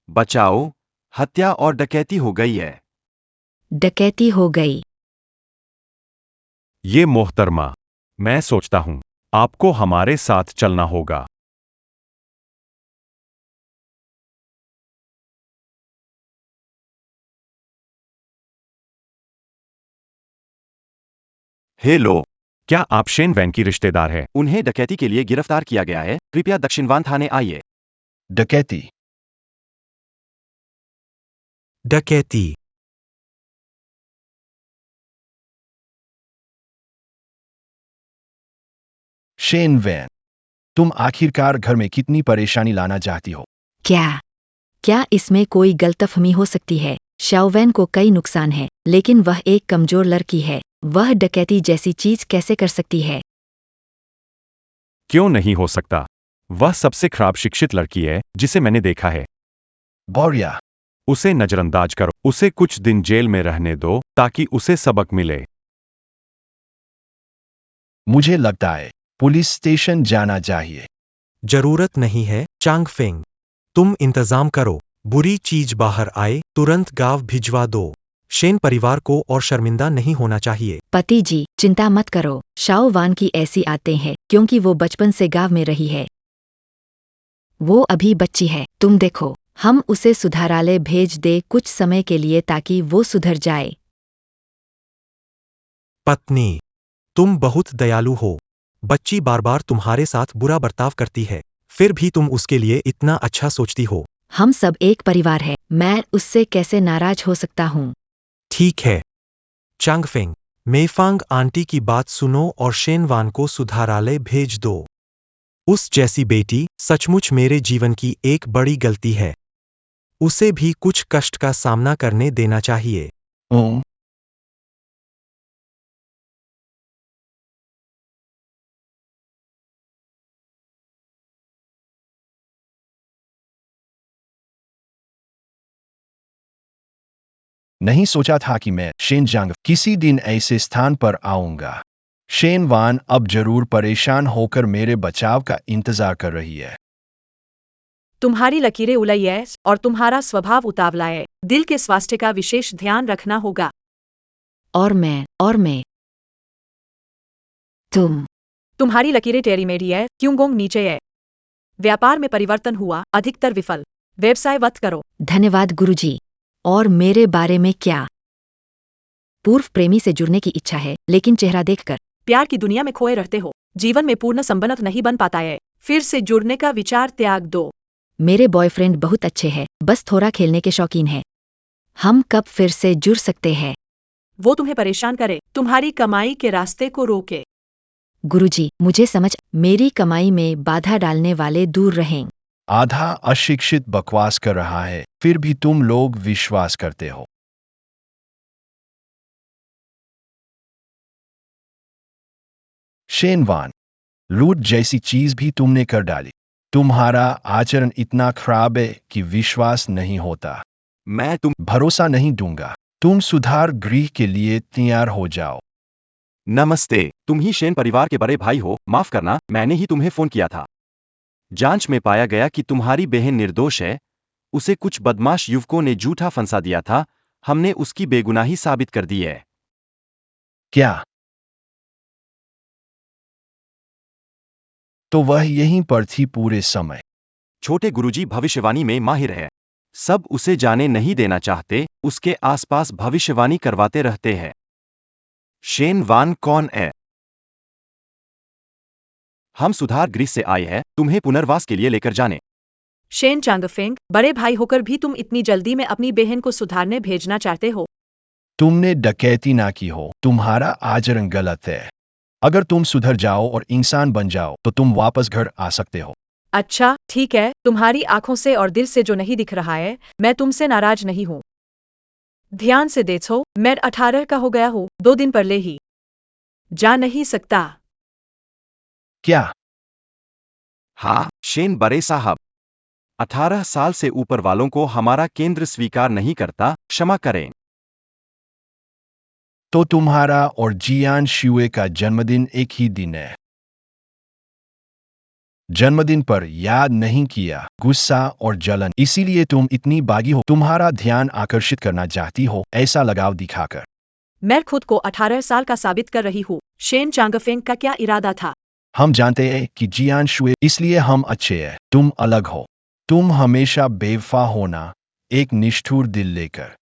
बचाओ, हत्या और डकैती हो गई है। डकैती हो गई। ये मोहतरमा, मैं सोचता हूं आपको हमारे साथ चलना होगा। हेलो, क्या आप शेन वैन की रिश्तेदार है? उन्हें डकैती के लिए गिरफ्तार किया गया है, कृपया दक्षिणवान थाने आइए। डकैती। डकैती। शेन वैन, तुम आखिरकार घर में कितनी परेशानी लाना चाहती हो? क्या इसमें कोई गलतफहमी हो सकती है? शाओवैन को कई नुकसान है, लेकिन वह एक कमजोर लड़की है। वह डकैती जैसी चीज कैसे कर सकती है? क्यों नहीं हो सकता? वह सबसे खराब शिक्षित लड़की है जिसे मैंने देखा है। बौरिया, उसे नजरअंदाज करो, उसे कुछ दिन जेल में रहने दो ताकि उसे सबक मिले। मुझे लगता है पुलिस स्टेशन जाना चाहिए। जरूरत नहीं है, चांग फेंग। तुम इंतजाम करो, बुरी चीज बाहर आए तुरंत गांव भिजवा दो। शेन परिवार को और शर्मिंदा नहीं होना चाहिए। पति जी, चिंता मत करो। शाओवान की ऐसी आदतें हैं क्योंकि वो बचपन से गांव में रही है। वो अभी बच्ची है, तुम देखो, हम उसे सुधारालय भेज दे कुछ समय के लिए ताकि वो सुधर जाए। पत्नी, तुम बहुत दयालु हो। बच्ची बार बार तुम्हारे साथ बुरा बर्ताव करती है, फिर भी तुम उसके लिए इतना अच्छा सोचती हो। हम सब एक परिवार है, मैं उससे कैसे नाराज हो सकता हूँ? ठीक है, चांग फेंग, मेफांग आंटी की बात सुनो और शेनवान को सुधारालय भेज दो। उस जैसी बेटी सचमुच मेरे जीवन की एक बड़ी गलती है। उसे भी कुछ कष्ट का सामना करने देना चाहिए। ओम, नहीं सोचा था कि मैं शेनजांग किसी दिन ऐसे स्थान पर आऊंगा। शेन वान अब जरूर परेशान होकर मेरे बचाव का इंतजार कर रही है। तुम्हारी लकीरें उलई है और तुम्हारा स्वभाव उतावला है। दिल के स्वास्थ्य का विशेष ध्यान रखना होगा। और मैं। तुम्हारी लकीरें टेढ़ी-मेढ़ी है, क्यूंगोंग नीचे है। व्यापार में परिवर्तन हुआ, अधिकतर विफल। व्यवसाय वत करो। धन्यवाद गुरुजी। और मेरे बारे में क्या? पूर्व प्रेमी से जुड़ने की इच्छा है, लेकिन चेहरा देखकर प्यार की दुनिया में खोए रहते हो। जीवन में पूर्ण संबंध नहीं बन पाता है। फिर से जुड़ने का विचार त्याग दो। मेरे बॉयफ्रेंड बहुत अच्छे हैं, बस थोड़ा खेलने के शौकीन है। हम कब फिर से जुड़ सकते हैं? वो तुम्हें परेशान करे, तुम्हारी कमाई के रास्ते को रोके। गुरुजी, मुझे समझ, मेरी कमाई में बाधा डालने वाले दूर रहें। आधा अशिक्षित बकवास कर रहा है, फिर भी तुम लोग विश्वास करते हो। शेनवान, लूट जैसी चीज भी तुमने कर डाली। तुम्हारा आचरण इतना खराब है कि विश्वास नहीं होता। मैं तुम भरोसा नहीं दूंगा। तुम सुधार गृह के लिए तैयार हो जाओ। नमस्ते, तुम ही शेन परिवार के बड़े भाई हो। माफ करना, मैंने ही तुम्हें फोन किया था। जांच में पाया गया कि तुम्हारी बहन निर्दोष है। उसे कुछ बदमाश युवकों ने झूठा फंसा दिया था। हमने उसकी बेगुनाही साबित कर दी है। क्या? तो वह यहीं पर थी पूरे समय? छोटे गुरुजी भविष्यवाणी में माहिर है। सब उसे जाने नहीं देना चाहते, उसके आसपास भविष्यवाणी करवाते रहते हैं। शेन वान कौन है? हम सुधार गृह से आए हैं, तुम्हें पुनर्वास के लिए लेकर जाने। शेन चांगफेंग, बड़े भाई होकर भी तुम इतनी जल्दी में अपनी बहन को सुधारने भेजना चाहते हो? तुमने डकैती ना की हो, तुम्हारा आचरण गलत है। अगर तुम सुधर जाओ और इंसान बन जाओ तो तुम वापस घर आ सकते हो। अच्छा, ठीक है, तुम्हारी आंखों से और दिल से जो नहीं दिख रहा है, मैं तुमसे नाराज नहीं हूँ। ध्यान से देखो, मैं 18 का हो गया हूँ, 2 दिन पहले ही। जा नहीं सकता। क्या? हाँ, शेन बड़े साहब। 18 साल से ऊपर वालों को हमारा केंद्र स्वीकार नहीं करता, क्षमा करें। तो तुम्हारा और जियान शुए का जन्मदिन एक ही दिन है। जन्मदिन पर याद नहीं किया, गुस्सा और जलन, इसीलिए तुम इतनी बागी हो। तुम्हारा ध्यान आकर्षित करना चाहती हो, ऐसा लगाव दिखाकर। मैं खुद को 18 साल का साबित कर रही हूँ। शेन चांगफेंग का क्या इरादा था? हम जानते हैं कि जियान शुए, इसलिए हम अच्छे हैं। तुम अलग हो। तुम हमेशा बेवफा होना, एक निष्ठुर दिल लेकर,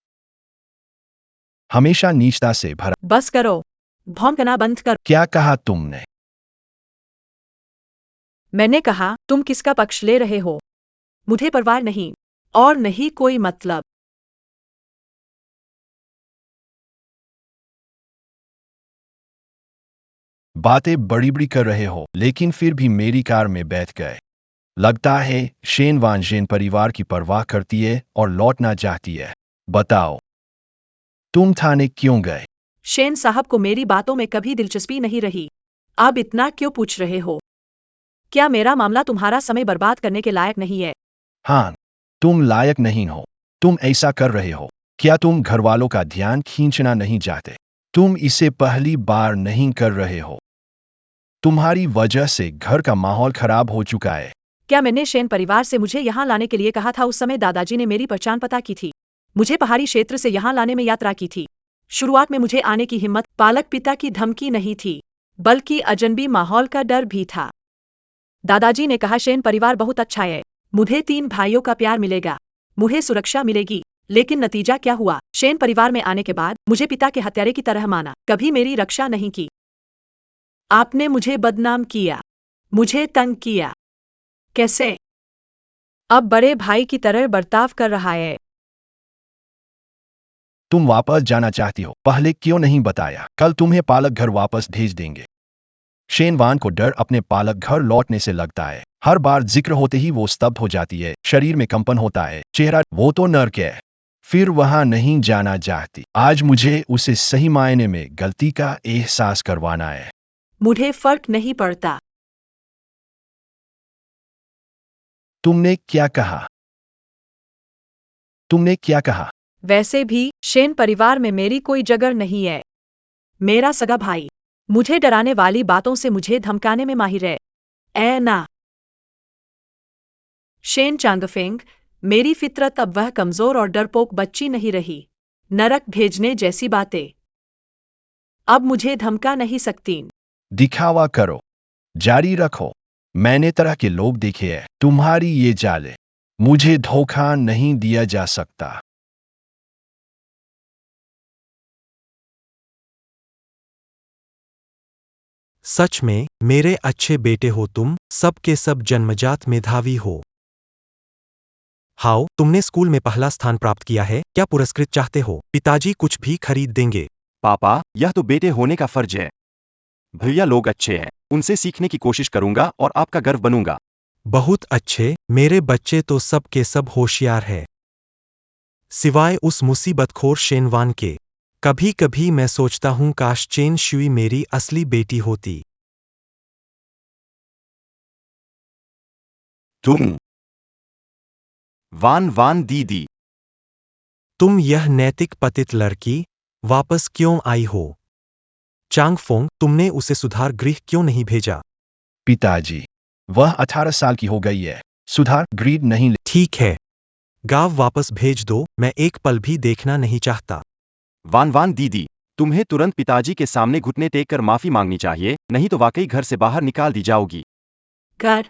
हमेशा नीचता से भरा। बस करो, भौंकना बंद करो। क्या कहा तुमने? मैंने कहा, तुम किसका पक्ष ले रहे हो? मुझे परवाह नहीं, और नहीं कोई मतलब। बातें बड़ी बड़ी कर रहे हो, लेकिन फिर भी मेरी कार में बैठ गए। लगता है शेन वान जेन परिवार की परवाह करती है और लौटना चाहती है। बताओ, तुम थाने क्यों गए? शेन साहब को मेरी बातों में कभी दिलचस्पी नहीं रही। अब इतना क्यों पूछ रहे हो? क्या मेरा मामला तुम्हारा समय बर्बाद करने के लायक नहीं है? हाँ, तुम लायक नहीं हो। तुम ऐसा कर रहे हो। क्या तुम घरवालों का ध्यान खींचना नहीं चाहते? तुम इसे पहली बार नहीं कर रहे हो। तुम्हारी वजह से घर का माहौल खराब हो चुका है। क्या मैंने शेन परिवार से मुझे यहाँ लाने के लिए कहा था? उस समय दादाजी ने मेरी पहचान पता की थी। मुझे पहाड़ी क्षेत्र से यहाँ लाने में यात्रा की थी। शुरुआत में मुझे आने की हिम्मत पालक पिता की धमकी नहीं थी, बल्कि अजनबी माहौल का डर भी था। दादाजी ने कहा, शेन परिवार बहुत अच्छा है, मुझे 3 भाइयों का प्यार मिलेगा, मुझे सुरक्षा मिलेगी। लेकिन नतीजा क्या हुआ? शेन परिवार में आने के बाद मुझे पिता के हत्यारे की तरह माना, कभी मेरी रक्षा नहीं की। आपने मुझे बदनाम किया, मुझे तंग किया। कैसे? अब बड़े भाई की तरह बर्ताव कर रहा है। तुम वापस जाना चाहती हो, पहले क्यों नहीं बताया? कल तुम्हें पालक घर वापस भेज देंगे। शेन वान को डर अपने पालक घर लौटने से लगता है। हर बार जिक्र होते ही वो स्तब्ध हो जाती है, शरीर में कंपन होता है, चेहरा। वो तो नर्क है, फिर वहां नहीं जाना चाहती। आज मुझे उसे सही मायने में गलती का एहसास करवाना है। मुझे फर्क नहीं पड़ता। तुमने क्या कहा? तुमने क्या कहा? वैसे भी शेन परिवार में मेरी कोई जगह नहीं है। मेरा सगा भाई मुझे डराने वाली बातों से मुझे धमकाने में माहिर है। ऐ ना। शेन चांगफेंग, मेरी फितरत अब वह कमजोर और डरपोक बच्ची नहीं रही। नरक भेजने जैसी बातें अब मुझे धमका नहीं सकती। दिखावा करो, जारी रखो। मैंने तरह के लोग देखे हैं। तुम्हारी ये चालें, मुझे धोखा नहीं दिया जा सकता। सच में मेरे अच्छे बेटे हो तुम, सब के सब जन्मजात मेधावी हो। हाओ, तुमने स्कूल में पहला स्थान प्राप्त किया है, क्या पुरस्कृत चाहते हो? पिताजी कुछ भी खरीद देंगे। पापा, यह तो बेटे होने का फर्ज है। भैया लोग अच्छे हैं, उनसे सीखने की कोशिश करूंगा और आपका गर्व बनूंगा। बहुत अच्छे, मेरे बच्चे तो सब के सब होशियार है, सिवाय उस मुसीबतखोर शेनवान के। कभी कभी मैं सोचता हूँ काश चेन शुई मेरी असली बेटी होती। तुम वान वान दीदी, तुम यह नैतिक पतित लड़की वापस क्यों आई हो? चांगफोंग, तुमने उसे सुधार गृह क्यों नहीं भेजा? पिताजी, वह 18 साल की हो गई है। सुधार ग्रीड नहीं ले। ठीक है, गांव वापस भेज दो, मैं एक पल भी देखना नहीं चाहता। वान वान दीदी, तुम्हें तुरंत पिताजी के सामने घुटने टेक कर माफी मांगनी चाहिए, नहीं तो वाकई घर से बाहर निकाल दी जाओगी। घर?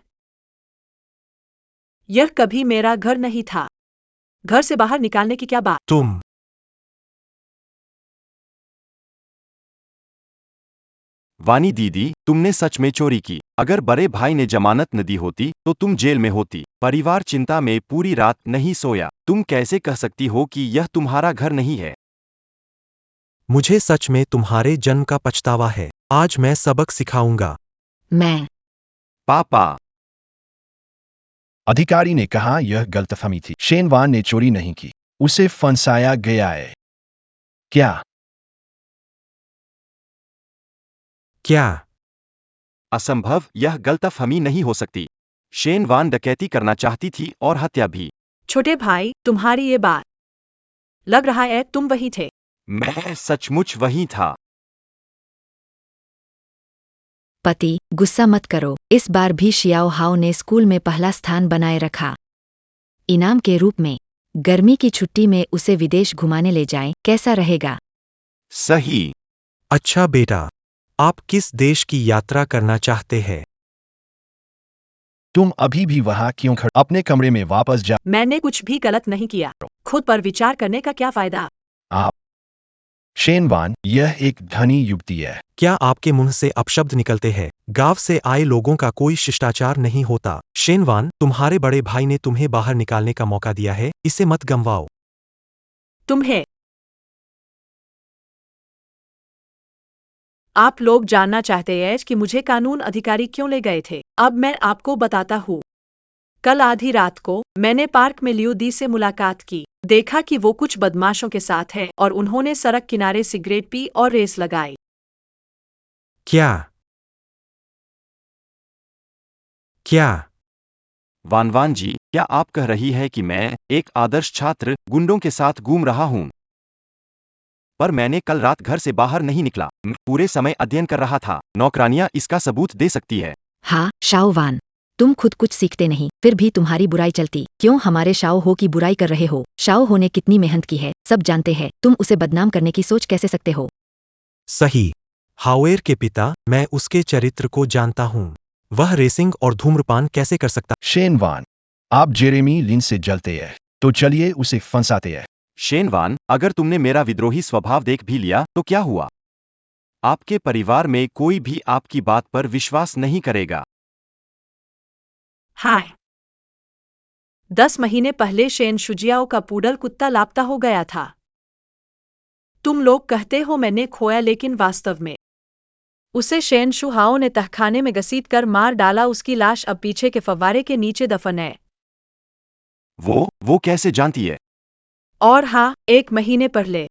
यह कभी मेरा घर नहीं था। घर से बाहर निकालने की क्या बात? तुम वानी दीदी, तुमने सच में चोरी की। अगर बड़े भाई ने जमानत न दी होती तो तुम जेल में होती। परिवार चिंता में पूरी रात नहीं सोया। तुम कैसे कह सकती हो कि यह तुम्हारा घर नहीं है? मुझे सच में तुम्हारे जन्म का पछतावा है। आज मैं सबक सिखाऊंगा। मैं पापा, अधिकारी ने कहा यह गलतफहमी थी। शेनवान ने चोरी नहीं की, उसे फंसाया गया है। क्या? क्या? असंभव, यह गलतफहमी नहीं हो सकती। शेन वान डकैती करना चाहती थी और हत्या भी। छोटे भाई, तुम्हारी ये बात लग रहा है तुम वही थे। मैं सचमुच वही था। पति, गुस्सा मत करो, इस बार भी शियाओ हाओ ने स्कूल में पहला स्थान बनाए रखा। इनाम के रूप में गर्मी की छुट्टी में उसे विदेश घुमाने ले जाएं, कैसा रहेगा? सही। अच्छा बेटा, आप किस देश की यात्रा करना चाहते हैं? तुम अभी भी वहां क्यों खड़े? अपने कमरे में वापस जा। मैंने कुछ भी गलत नहीं किया। खुद पर विचार करने का क्या फायदा? आप शेनवान, यह एक धनी युवती है। क्या आपके मुंह से अपशब्द निकलते हैं? गांव से आए लोगों का कोई शिष्टाचार नहीं होता। शेनवान, तुम्हारे बड़े भाई ने तुम्हें बाहर निकालने का मौका दिया है, इसे मत गंवाओ। तुम्हें आप लोग जानना चाहते हैं कि मुझे कानून अधिकारी क्यों ले गए थे? अब मैं आपको बताता हूँ। कल आधी रात को मैंने पार्क में लियो दी से मुलाकात की। देखा कि वो कुछ बदमाशों के साथ है और उन्होंने सड़क किनारे सिगरेट पी और रेस लगाई। क्या? क्या? वान वान जी, क्या आप कह रही है कि मैं, एक आदर्श छात्र, गुंडों के साथ घूम रहा हूँ? पर मैंने कल रात घर से बाहर नहीं निकला। मैं पूरे समय अध्ययन कर रहा था। नौकरानियां इसका सबूत दे सकती है। हाँ, शाओ वान, तुम खुद कुछ सीखते नहीं, फिर भी तुम्हारी बुराई चलती। क्यों हमारे शाओ हो की बुराई कर रहे हो? शाओ हो ने कितनी मेहनत की है, सब जानते हैं। तुम उसे बदनाम करने की सोच कैसे सकते हो? सही। हावेर के पिता, मैं उसके चरित्र को जानता हूँ। वह रेसिंग और धूम्रपान कैसे कर सकता? शेनवान, आप जेरेमी लिन से जलते हैं, तो चलिए उसे फंसाते हैं। शेनवान, अगर तुमने मेरा विद्रोही स्वभाव देख भी लिया तो क्या हुआ? आपके परिवार में कोई भी आपकी बात पर विश्वास नहीं करेगा। हाय। 10 महीने पहले शेन शुजियाओ का पूडल कुत्ता लापता हो गया था। तुम लोग कहते हो मैंने खोया, लेकिन वास्तव में उसे शेन शुहाओ ने तहखाने में घसीट कर मार डाला। उसकी लाश अब पीछे के फव्वारे के नीचे दफन है। वो कैसे जानती है? और हाँ, 1 महीने पहले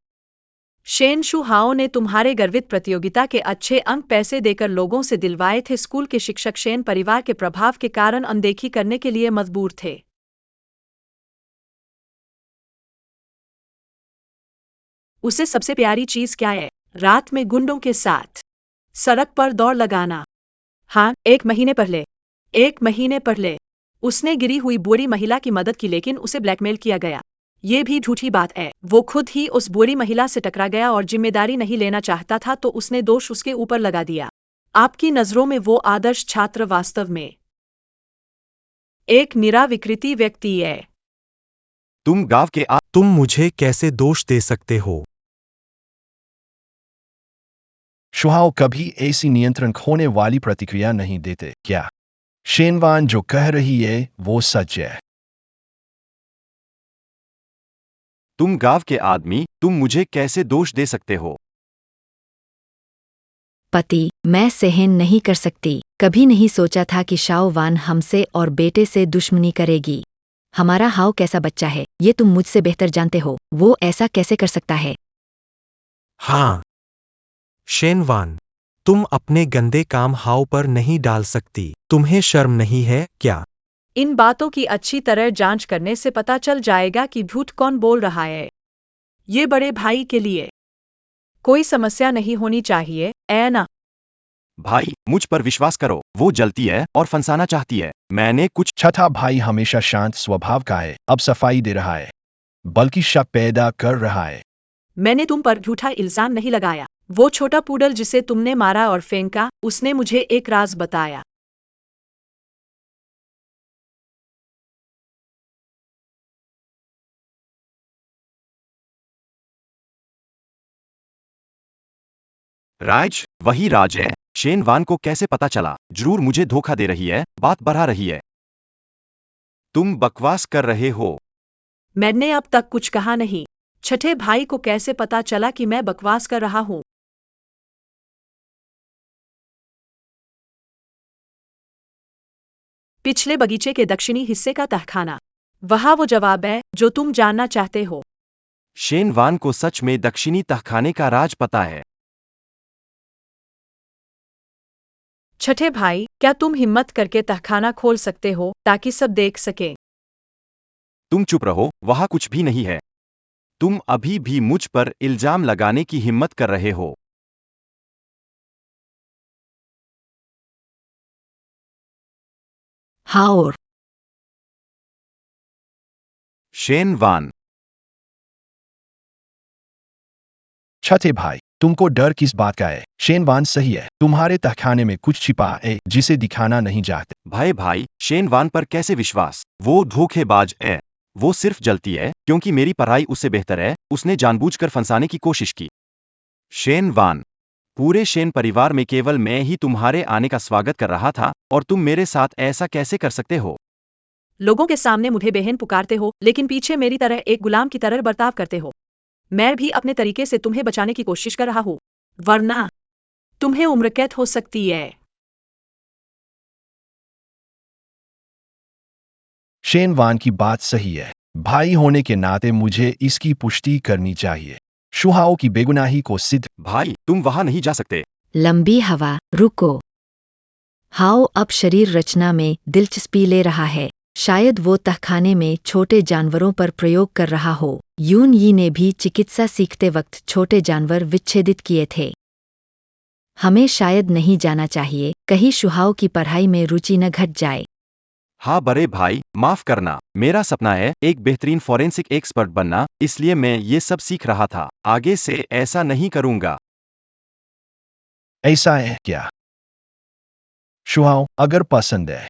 शेन शुहाओ ने तुम्हारे गर्वित प्रतियोगिता के अच्छे अंक पैसे देकर लोगों से दिलवाए थे। स्कूल के शिक्षक शेन परिवार के प्रभाव के कारण अनदेखी करने के लिए मजबूर थे। उसे सबसे प्यारी चीज क्या है? रात में गुंडों के साथ सड़क पर दौड़ लगाना। हाँ, 1 महीने पहले 1 महीने पहले उसने गिरी हुई बूढ़ी महिला की मदद की, लेकिन उसे ब्लैकमेल किया गया। ये भी झूठी बात है। वो खुद ही उस बूढ़ी महिला से टकरा गया और जिम्मेदारी नहीं लेना चाहता था, तो उसने दोष उसके ऊपर लगा दिया। आपकी नजरों में वो आदर्श छात्र वास्तव में एक निरा विकृति व्यक्ति है। तुम गांव के तुम मुझे कैसे दोष दे सकते हो? शुहाओ कभी ऐसी नियंत्रण खोने वाली प्रतिक्रिया नहीं देते। क्या शेनवान जो कह रही है वो सच है? तुम गांव के आदमी, तुम मुझे कैसे दोष दे सकते हो? पति, मैं सहन नहीं कर सकती। कभी नहीं सोचा था कि शाओ वान हमसे और बेटे से दुश्मनी करेगी। हमारा हाओ कैसा बच्चा है, ये तुम मुझसे बेहतर जानते हो। वो ऐसा कैसे कर सकता है? हाँ शेनवान, तुम अपने गंदे काम हाव पर नहीं डाल सकती। तुम्हें शर्म नहीं है क्या? इन बातों की अच्छी तरह जांच करने से पता चल जाएगा कि झूठ कौन बोल रहा है। ये बड़े भाई के लिए कोई समस्या नहीं होनी चाहिए, है ना? भाई, मुझ पर विश्वास करो, वो जलती है और फंसाना चाहती है। मैंने कुछ छठा भाई हमेशा शांत स्वभाव का है, अब सफाई दे रहा है, बल्कि शक पैदा कर रहा है। मैंने तुम पर झूठा इल्जाम नहीं लगाया। वो छोटा पूडल जिसे तुमने मारा और फेंका, उसने मुझे एक राज बताया। राज, वही राज है। शेन वान को कैसे पता चला? जरूर मुझे धोखा दे रही है, बात बढ़ा रही है। तुम बकवास कर रहे हो। मैंने अब तक कुछ कहा नहीं। छठे भाई को कैसे पता चला कि मैं बकवास कर रहा हूँ? पिछले बगीचे के दक्षिणी हिस्से का तहखाना। वहाँ वो जवाब है जो तुम जानना चाहते हो। शेन वान को सच में दक्षिणी तहखाने का राज पता है। छठे भाई, क्या तुम हिम्मत करके तहखाना खोल सकते हो ताकि सब देख सकें? तुम चुप रहो, वहां कुछ भी नहीं है। तुम अभी भी मुझ पर इल्जाम लगाने की हिम्मत कर रहे हो। हाँ और शेन वान, छठे भाई, तुमको डर किस बात का है? शेन वान सही है, तुम्हारे तहखाने में कुछ छिपा है जिसे दिखाना नहीं चाहते। भाई, शेन वान पर कैसे विश्वास? वो धोखेबाज है। वो सिर्फ जलती है क्योंकि मेरी पढ़ाई उससे बेहतर है। उसने जानबूझकर फंसाने की कोशिश की। शेन वान, पूरे शेन परिवार में केवल मैं ही तुम्हारे आने का स्वागत कर रहा था और तुम मेरे साथ ऐसा कैसे कर सकते हो? लोगों के सामने मुझे बहन पुकारते हो, लेकिन पीछे मेरी तरह एक गुलाम की तरह बर्ताव करते हो। मैं भी अपने तरीके से तुम्हें बचाने की कोशिश कर रहा हूँ, वरना तुम्हें उम्र कैद हो सकती है। शेन वान की बात सही है। भाई होने के नाते मुझे इसकी पुष्टि करनी चाहिए। शुहाओ की बेगुनाही को सिद्ध। भाई, तुम वहां नहीं जा सकते। लंबी हवा, रुको। हाओ अब शरीर रचना में दिलचस्पी ले रहा है। शायद वो तहखाने में छोटे जानवरों पर प्रयोग कर रहा हो। यून यी ने भी चिकित्सा सीखते वक्त छोटे जानवर विच्छेदित किए थे। हमें शायद नहीं जाना चाहिए, कहीं शुहाओ की पढ़ाई में रुचि न घट जाए। हाँ बड़े भाई, माफ करना। मेरा सपना है एक बेहतरीन फॉरेंसिक एक्सपर्ट बनना, इसलिए मैं ये सब सीख रहा था। आगे से ऐसा नहीं करूंगा। ऐसा है क्या? शुहाओ, अगर पसंद है,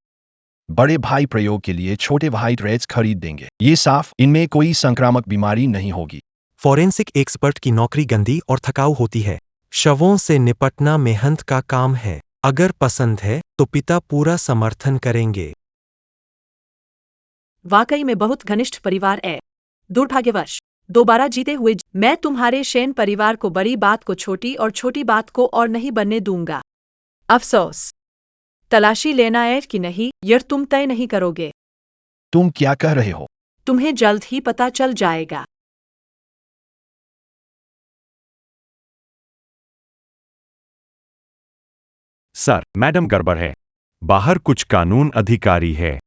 बड़े भाई प्रयोग के लिए छोटे व्हाइट रेड्स खरीद देंगे। ये साफ, इनमें कोई संक्रामक बीमारी नहीं होगी। फॉरेंसिक एक्सपर्ट की नौकरी गंदी और थकाऊ होती है। शवों से निपटना मेहनत का काम है। अगर पसंद है तो पिता पूरा समर्थन करेंगे। वाकई में बहुत घनिष्ठ परिवार है। दुर्भाग्यवश दोबारा जीते हुए मैं तुम्हारे शेन परिवार को बड़ी बात को छोटी और छोटी बात को और नहीं बनने दूंगा। अफसोस, तलाशी लेना है कि नहीं, यह तुम तय नहीं करोगे। तुम क्या कह रहे हो? तुम्हें जल्द ही पता चल जाएगा। सर, मैडम गड़बड़ है। बाहर कुछ कानून अधिकारी है।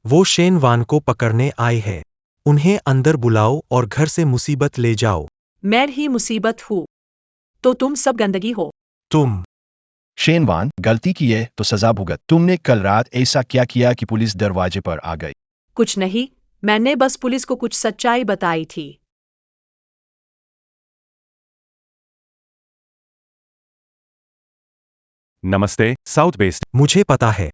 वो शेन वान को पकड़ने आए हैं। उन्हें अंदर बुलाओ और घर से मुसीबत ले जाओ। मैं ही मुसीबत हूँ तो तुम सब गंदगी हो। तुम शेन वान, गलती की है तो सजा भुगत। तुमने कल रात ऐसा क्या किया कि पुलिस दरवाजे पर आ गई? कुछ नहीं, मैंने बस पुलिस को कुछ सच्चाई बताई थी। नमस्ते, साउथ वेस्ट। मुझे पता है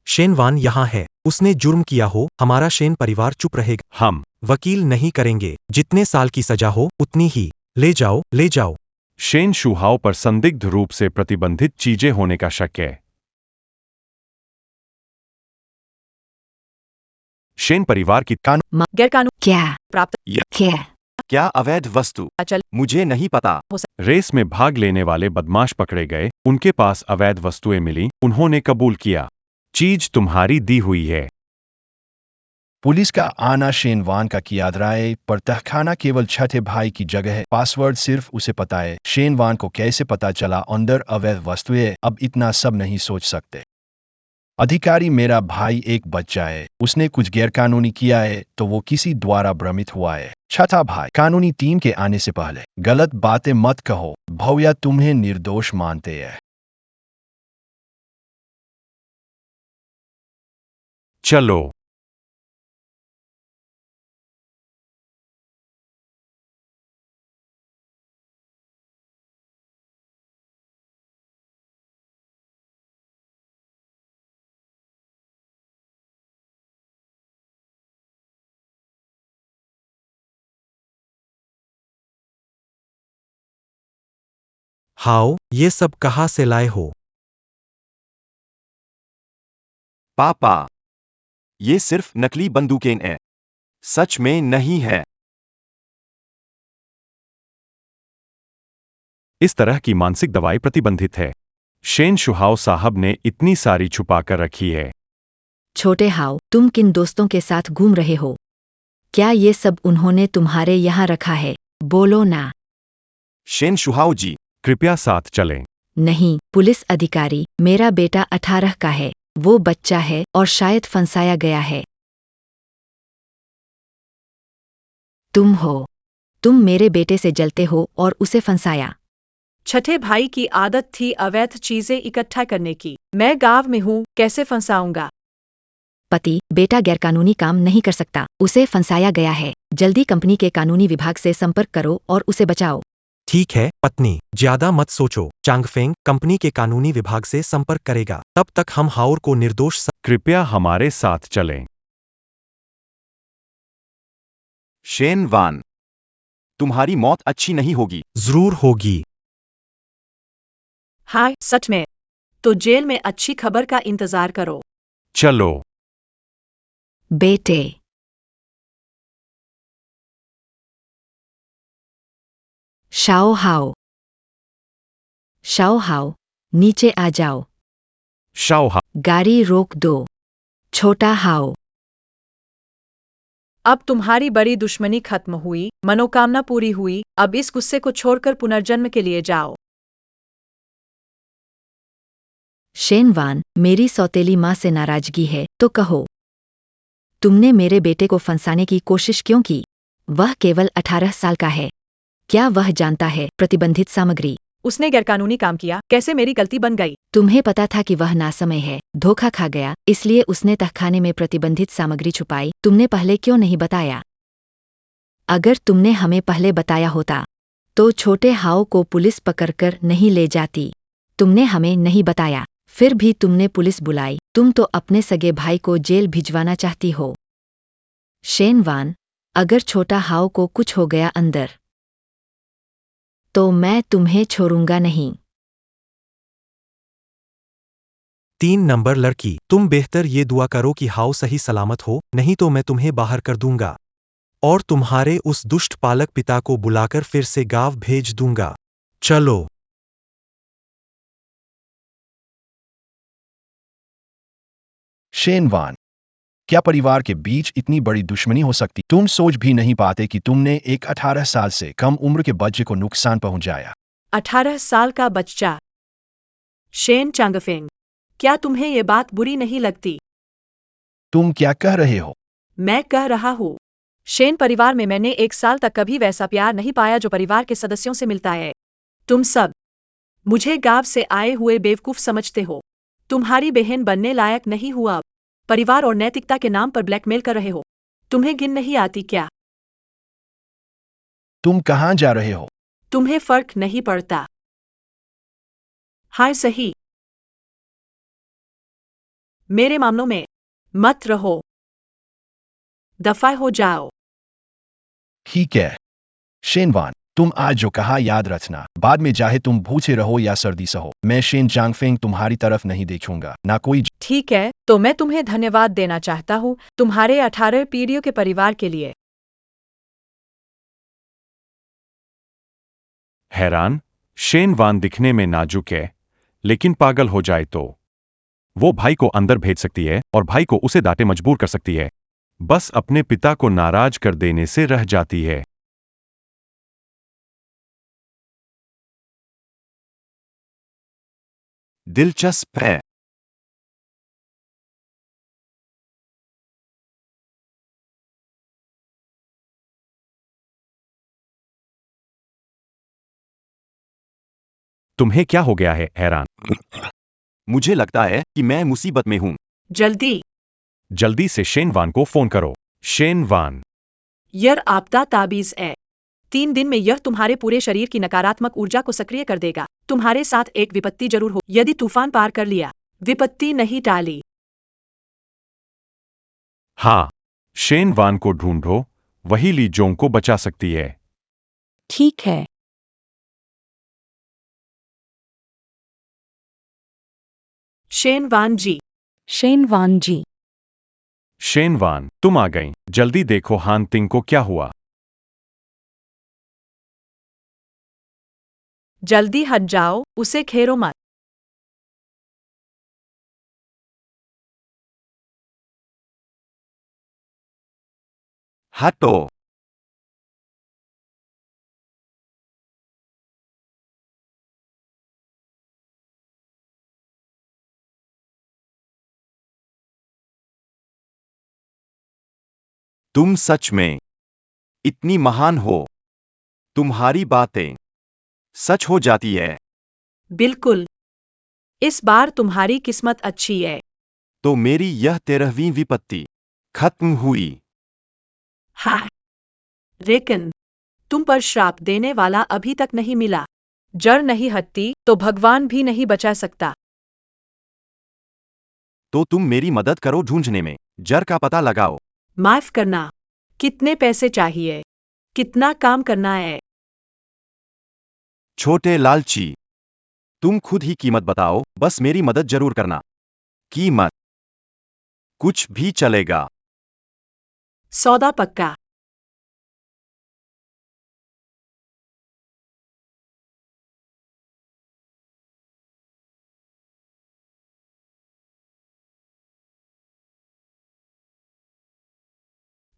शेन वान यहाँ है। उसने जुर्म किया हो, हमारा शेन परिवार चुप रहेगा। हम वकील नहीं करेंगे। जितने साल की सजा हो उतनी ही। ले जाओ, ले जाओ। शेन शुहाओ पर संदिग्ध रूप से प्रतिबंधित चीजें होने का शक है। शेन परिवार की गैरकानून क्या प्राप्त क्या क्या अवैध वस्तु? अचल मुझे नहीं पता। रेस में भाग लेने वाले बदमाश पकड़े गए। उनके पास अवैध वस्तुएं मिली। उन्होंने कबूल किया। चीज तुम्हारी दी हुई है। पुलिस का आना शेनवान का कियाद राय पर तहखाना केवल छठे भाई की जगह है। पासवर्ड सिर्फ उसे पता है। शेनवान को कैसे पता चला अंदर अवैध वस्तुएं? अब इतना सब नहीं सोच सकते। अधिकारी, मेरा भाई एक बच्चा है, उसने कुछ गैरकानूनी किया है तो वो किसी द्वारा भ्रमित हुआ है। छठा भाई, कानूनी टीम के आने से पहले गलत बातें मत कहो, भैया तुम्हें निर्दोष मानते हैं। चलो। हाओ, ये सब कहाँ से लाए हो? पापा, ये सिर्फ नकली बंदूकें हैं, सच में नहीं है। इस तरह की मानसिक दवाई प्रतिबंधित है। शेन शुहाव साहब ने इतनी सारी छुपा कर रखी है। छोटे हाउ, तुम किन दोस्तों के साथ घूम रहे हो? क्या ये सब उन्होंने तुम्हारे यहाँ रखा है? बोलो ना। शेन शुहाव जी, कृपया साथ चलें। नहीं, पुलिस अधिकारी, मेरा बेटा 18 का है, वो बच्चा है और शायद फंसाया गया है। तुम हो। तुम मेरे बेटे से जलते हो और उसे फंसाया। छठे भाई की आदत थी अवैध चीजें इकट्ठा करने की। मैं गांव में हूँ, कैसे फंसाऊंगा? पति, बेटा गैरकानूनी काम नहीं कर सकता, उसे फंसाया गया है। जल्दी कंपनी के कानूनी विभाग से संपर्क करो और उसे बचाओ। ठीक है पत्नी, ज्यादा मत सोचो। चांगफेंग कंपनी के कानूनी विभाग से संपर्क करेगा। तब तक हम हाउर को निर्दोष कृपया हमारे साथ चलें। शेन वान, तुम्हारी मौत अच्छी नहीं होगी। जरूर होगी। हाँ, सच में। तो जेल में अच्छी खबर का इंतजार करो। चलो। बेटे। शाओ हाओ। शाओ हाओ, नीचे आ जाओ। शाओहा, गाड़ी रोक दो। छोटा हाओ। अब तुम्हारी बड़ी दुश्मनी खत्म हुई, मनोकामना पूरी हुई। अब इस गुस्से को छोड़कर पुनर्जन्म के लिए जाओ। शेनवान, मेरी सौतेली माँ से नाराजगी है तो कहो। तुमने मेरे बेटे को फंसाने की कोशिश क्यों की? वह केवल 18 साल का है। क्या वह जानता है प्रतिबंधित सामग्री? उसने गैरकानूनी काम किया, कैसे मेरी गलती बन गई? तुम्हें पता था कि वह नासमय है, धोखा खा गया, इसलिए उसने तहखाने में प्रतिबंधित सामग्री छुपाई। तुमने पहले क्यों नहीं बताया? अगर तुमने हमें पहले बताया होता तो छोटे हाओ को पुलिस पकड़कर नहीं ले जाती। तुमने हमें नहीं बताया, फिर भी तुमने पुलिस बुलाई। तुम तो अपने सगे भाई को जेल भिजवाना चाहती हो। शेनवान, अगर छोटा हाओ को कुछ हो गया अंदर तो मैं तुम्हें छोड़ूंगा नहीं। 3 नंबर लड़की, तुम बेहतर ये दुआ करो कि हाउ सही सलामत हो, नहीं तो मैं तुम्हें बाहर कर दूंगा और तुम्हारे उस दुष्ट पालक पिता को बुलाकर फिर से गांव भेज दूंगा। चलो। शेनवान, क्या परिवार के बीच इतनी बड़ी दुश्मनी हो सकती? तुम सोच भी नहीं पाते कि तुमने एक 18 साल से कम उम्र के बच्चे को नुकसान पहुंचाया। 18 साल का बच्चा। शेन चांगफेंग, क्या तुम्हें ये बात बुरी नहीं लगती? तुम क्या कह रहे हो? मैं कह रहा हूँ, शेन परिवार में मैंने 1 साल तक कभी वैसा प्यार नहीं पाया जो परिवार के सदस्यों से मिलता है। तुम सब मुझे गांव से आए हुए बेवकूफ समझते हो। तुम्हारी बहन बनने लायक नहीं हुआ। परिवार और नैतिकता के नाम पर ब्लैकमेल कर रहे हो। तुम्हें गिन नहीं आती क्या? तुम कहां जा रहे हो? तुम्हें फर्क नहीं पड़ता। हाय सही। मेरे मामलों में मत रहो। दफा हो जाओ। ठीक है शेनवान, तुम आज जो कहा याद रखना। बाद में चाहे तुम भूखे रहो या सर्दी सहो, मैं शेन चांगफेंग तुम्हारी तरफ नहीं देखूंगा, ना कोई। ठीक है, तो मैं तुम्हें धन्यवाद देना चाहता हूँ तुम्हारे 18 पीढ़ियों के परिवार के लिए। हैरान, शेन वान दिखने में नाजुक है, लेकिन पागल हो जाए तो वो भाई को अंदर भेज सकती है और भाई को उसे डांटे मजबूर कर सकती है। बस अपने पिता को नाराज कर देने से रह जाती है। दिलचस्प है। तुम्हें क्या हो गया है, हैरान? मुझे लगता है कि मैं मुसीबत में हूं। जल्दी, जल्दी से शेन वान को फोन करो। शेन वान। यह आपदा ताबीज है। 3 दिन में यह तुम्हारे पूरे शरीर की नकारात्मक ऊर्जा को सक्रिय कर देगा। तुम्हारे साथ एक विपत्ति जरूर हो। यदि तूफान पार कर लिया, विपत्ति नहीं टाली। हाँ, शेन वान को ढूंढो, वही ली जोंग को बचा सकती है। ठीक है। शेन वान जी। शेन वान जी। शेन वान, तुम आ गई। जल्दी देखो हान तिंग को क्या हुआ। जल्दी हट जाओ, उसे घेरो मत। हटो। तुम सच में इतनी महान हो। तुम्हारी बातें सच हो जाती है। बिल्कुल। इस बार तुम्हारी किस्मत अच्छी है। तो मेरी यह 13वीं विपत्ति खत्म हुई। हाँ, लेकिन तुम पर श्राप देने वाला अभी तक नहीं मिला। जड़ नहीं हटती तो भगवान भी नहीं बचा सकता। तो तुम मेरी मदद करो ढूंढने में। जड़ का पता लगाओ। माफ करना। कितने पैसे चाहिए? कितना काम करना है? छोटे लालची, तुम खुद ही कीमत बताओ, बस मेरी मदद जरूर करना। कीमत कुछ भी चलेगा। सौदा पक्का।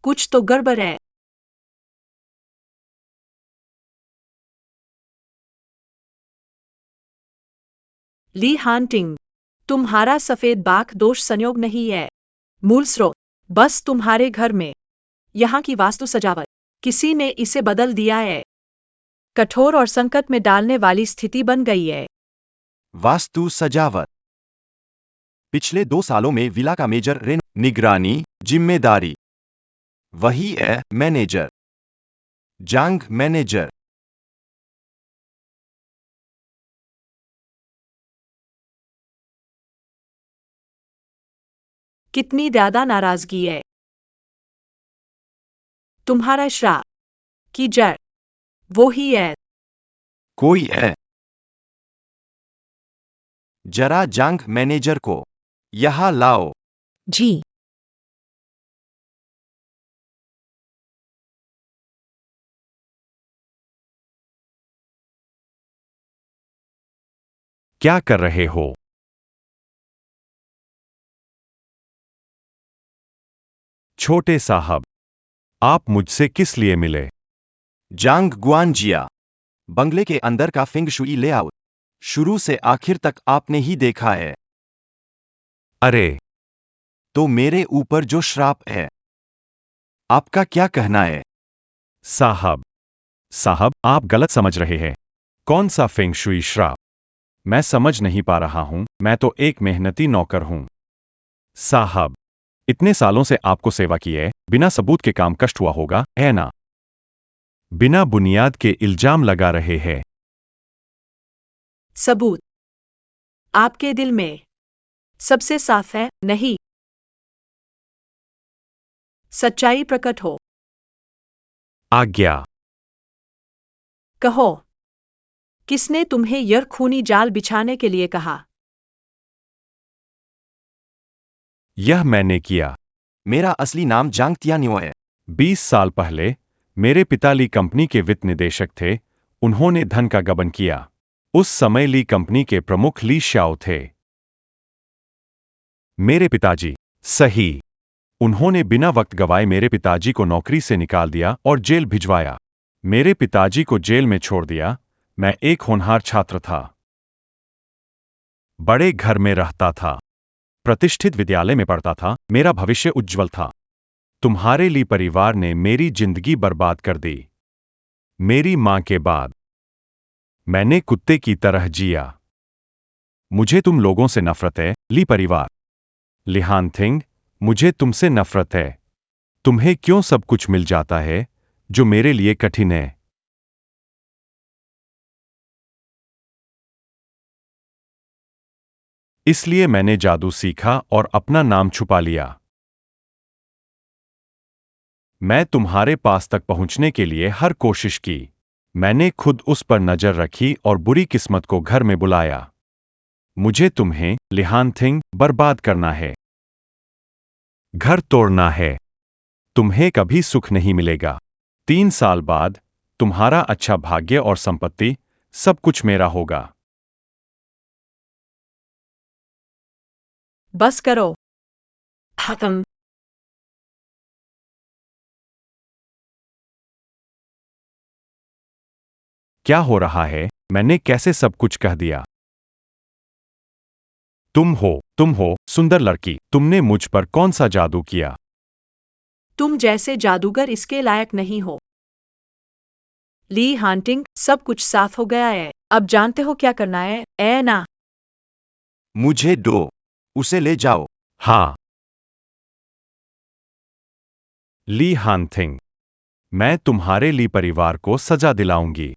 कुछ तो गड़बड़ है। ली हांटिंग, तुम्हारा सफेद बाघ दोष संयोग नहीं है। मूल स्रोत बस तुम्हारे घर में। यहाँ की वास्तु सजावट किसी ने इसे बदल दिया है। कठोर और संकट में डालने वाली स्थिति बन गई है। वास्तु सजावट। पिछले 2 सालों में विला का मेजर निगरानी जिम्मेदारी वही है। मैनेजर जांग मैनेजर। कितनी ज्यादा नाराजगी है। तुम्हारा श्राप की जड़ वो ही है। कोई है। जरा जांग मैनेजर को यहां लाओ। जी। क्या कर रहे हो? छोटे साहब, आप मुझसे किस लिए मिले? जांग गुआनजिया, बंगले के अंदर का फेंग शुई लेआउट शुरू से आखिर तक आपने ही देखा है। अरे, तो मेरे ऊपर जो श्राप है, आपका क्या कहना है? साहब, आप गलत समझ रहे हैं। कौन सा फेंग शुई श्राप? मैं समझ नहीं पा रहा हूं, मैं तो एक मेहनती नौकर हूं। साहब, इतने सालों से आपको सेवा की है, बिना सबूत के काम कष्ट हुआ होगा, है ना? बिना बुनियाद के इल्जाम लगा रहे हैं। सबूत आपके दिल में सबसे साफ है, नहीं? सच्चाई प्रकट हो। आज्ञा। कहो, किसने तुम्हें यह खूनी जाल बिछाने के लिए कहा? यह मैंने किया। मेरा असली नाम जांग तियान्यो है। 20 साल पहले मेरे पिता ली कंपनी के वित्त निदेशक थे। उन्होंने धन का गबन किया। उस समय ली कंपनी के प्रमुख ली श्याओ थे। मेरे पिताजी। सही। उन्होंने बिना वक्त गवाए मेरे पिताजी को नौकरी से निकाल दिया और जेल भिजवाया। मेरे पिताजी को जेल में छोड़ दिया। मैं एक होनहार छात्र था। बड़े घर में रहता था। प्रतिष्ठित विद्यालय में पढ़ता था। मेरा भविष्य उज्जवल था। तुम्हारे लिए परिवार ने मेरी जिंदगी बर्बाद कर दी। मेरी मां के बाद मैंने कुत्ते की तरह जिया। मुझे तुम लोगों से नफरत है, ली परिवार। लिहान थिंग, मुझे तुमसे नफरत है। तुम्हें क्यों सब कुछ मिल जाता है जो मेरे लिए कठिन है? इसलिए मैंने जादू सीखा और अपना नाम छुपा लिया। मैं तुम्हारे पास तक पहुंचने के लिए हर कोशिश की। मैंने खुद उस पर नजर रखी और बुरी किस्मत को घर में बुलाया। मुझे तुम्हें, लिहान थिंग, बर्बाद करना है। घर तोड़ना है। तुम्हें कभी सुख नहीं मिलेगा। 3 साल बाद तुम्हारा अच्छा भाग्य और संपत्ति, सब कुछ मेरा होगा। बस करो। खत्म। क्या हो रहा है? मैंने कैसे सब कुछ कह दिया? तुम हो सुंदर लड़की। तुमने मुझ पर कौन सा जादू किया? तुम जैसे जादूगर इसके लायक नहीं हो। ली हांटिंग, सब कुछ साफ हो गया है। अब जानते हो क्या करना है, ए ना? मुझे दो। उसे ले जाओ। हाँ। ली हान थिंग, मैं तुम्हारे ली परिवार को सजा दिलाऊंगी।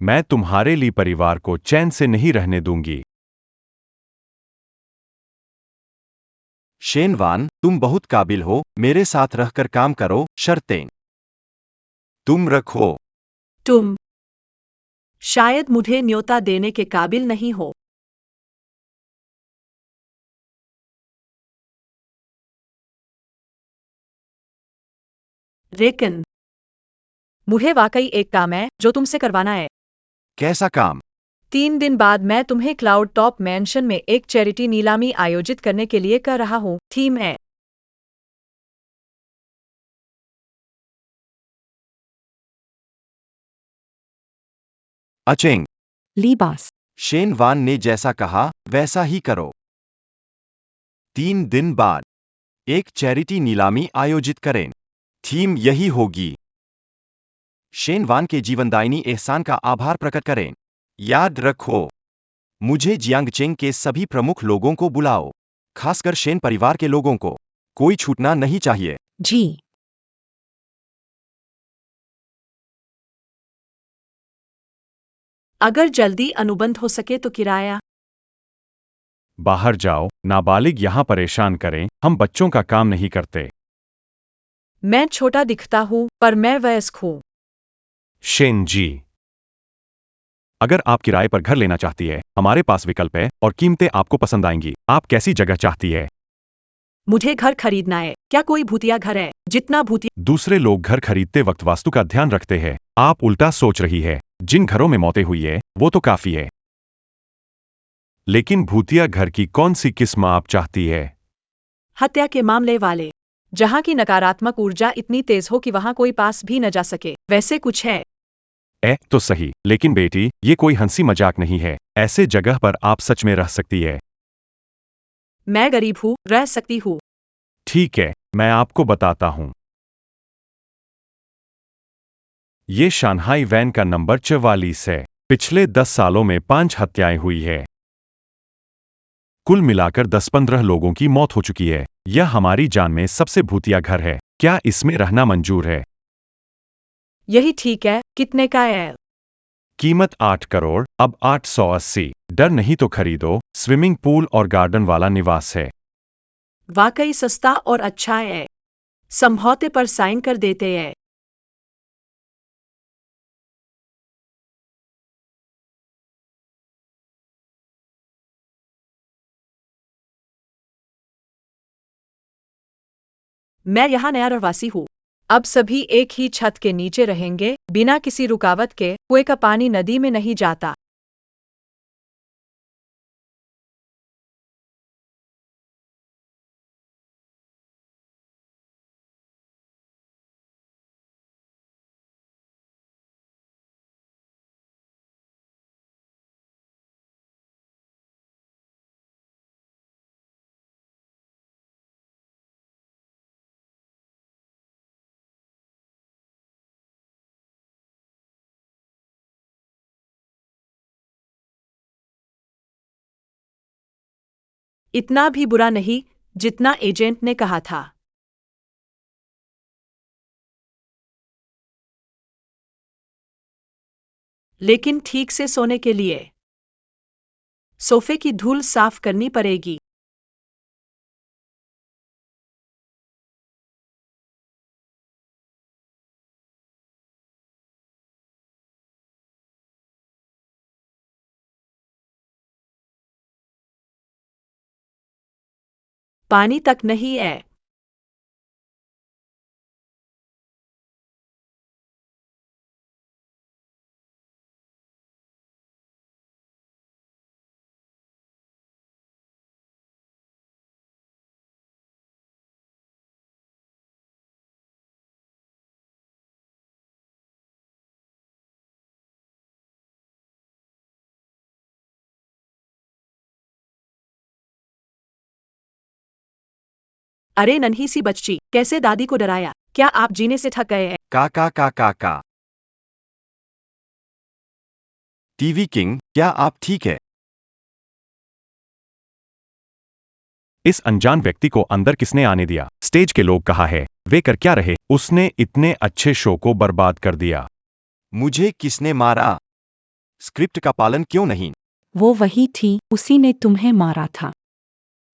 मैं तुम्हारे ली परिवार को चैन से नहीं रहने दूंगी। शेनवान, तुम बहुत काबिल हो। मेरे साथ रहकर काम करो, शर्तें तुम रखो। तुम शायद मुझे न्योता देने के काबिल नहीं हो। लेकिन मुझे वाकई एक काम है जो तुमसे करवाना है। कैसा काम? 3 दिन बाद मैं तुम्हें क्लाउड टॉप मैंशन में एक चैरिटी नीलामी आयोजित करने के लिए कर रहा हूँ। थीम है अचेंग। ली बास। शेनवान ने जैसा कहा वैसा ही करो। 3 दिन बाद एक चैरिटी नीलामी आयोजित करें। थीम यही होगी। शेनवान के जीवनदायिनी एहसान का आभार प्रकट करें। याद रखो, मुझे जियांगचेंग के सभी प्रमुख लोगों को बुलाओ, खासकर शेन परिवार के लोगों को। कोई छूटना नहीं चाहिए। जी। अगर जल्दी अनुबंध हो सके तो किराया। बाहर जाओ, नाबालिग यहां परेशान करें, हम बच्चों का काम नहीं करते। मैं छोटा दिखता हूँ पर मैं वयस्क हूँ। शेन जी, अगर आप किराए पर घर लेना चाहती है, हमारे पास विकल्प है और कीमतें आपको पसंद आएंगी। आप कैसी जगह चाहती है? मुझे घर खरीदना है। क्या कोई भूतिया घर है? जितना भूतिया। दूसरे लोग घर खरीदते वक्त वास्तु का ध्यान रखते हैं। आप उल्टा सोच रही है। जिन घरों में मौतें हुई है, वो तो काफी है। लेकिन भूतिया घर की कौन सी किस्म आप चाहती है? हत्या के मामले वाले, जहाँ की नकारात्मक ऊर्जा इतनी तेज हो कि वहाँ कोई पास भी न जा सके, वैसे कुछ है। तो सही, लेकिन बेटी, ये कोई हंसी मजाक नहीं है। ऐसे जगह पर आप सच में रह सकती है। मैं गरीब हूँ, रह सकती हूँ। ठीक है, मैं आपको बताता हूं। ये शानहाई वैन का नंबर 44 है। पिछले 10 सालों में 5 हत्याएं हुई है। कुल मिलाकर 10-15 लोगों की मौत हो चुकी है। यह हमारी जान में सबसे भूतिया घर है। क्या इसमें रहना मंजूर है? यही ठीक है। कितने का है? कीमत 8 करोड़, अब 880। डर नहीं तो खरीदो। स्विमिंग पूल और गार्डन वाला निवास है। वाकई सस्ता और अच्छा है। समझौते पर साइन कर देते हैं। मैं यहाँ नया रहवासी हूँ। अब सभी एक ही छत के नीचे रहेंगे, बिना किसी रुकावट के। कुएं का पानी नदी में नहीं जाता। इतना भी बुरा नहीं जितना एजेंट ने कहा था। लेकिन ठीक से सोने के लिए सोफे की धूल साफ करनी पड़ेगी। पानी तक नहीं है। अरे नन्ही सी बच्ची, कैसे दादी को डराया? क्या आप जीने से थक गए हैं? का। टीवी किंग, क्या आप ठीक है? इस अनजान व्यक्ति को अंदर किसने आने दिया? स्टेज के लोग कहाँ है? वे कर क्या रहे? उसने इतने अच्छे शो को बर्बाद कर दिया। मुझे किसने मारा? स्क्रिप्ट का पालन क्यों नहीं? वो वही थी, उसी ने तुम्हें मारा था।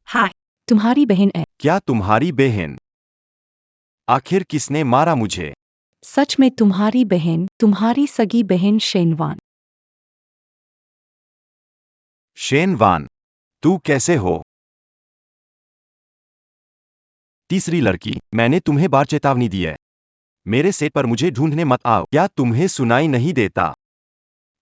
हाय, तुम्हारी बहन है। क्या तुम्हारी बहन? आखिर किसने मारा मुझे? सच में तुम्हारी बहन, तुम्हारी सगी बहन शेनवान। शेनवान, तू कैसे हो? तीसरी लड़की, मैंने तुम्हें बार चेतावनी दी है। मेरे सेट पर मुझे ढूंढने मत आओ। क्या तुम्हें सुनाई नहीं देता?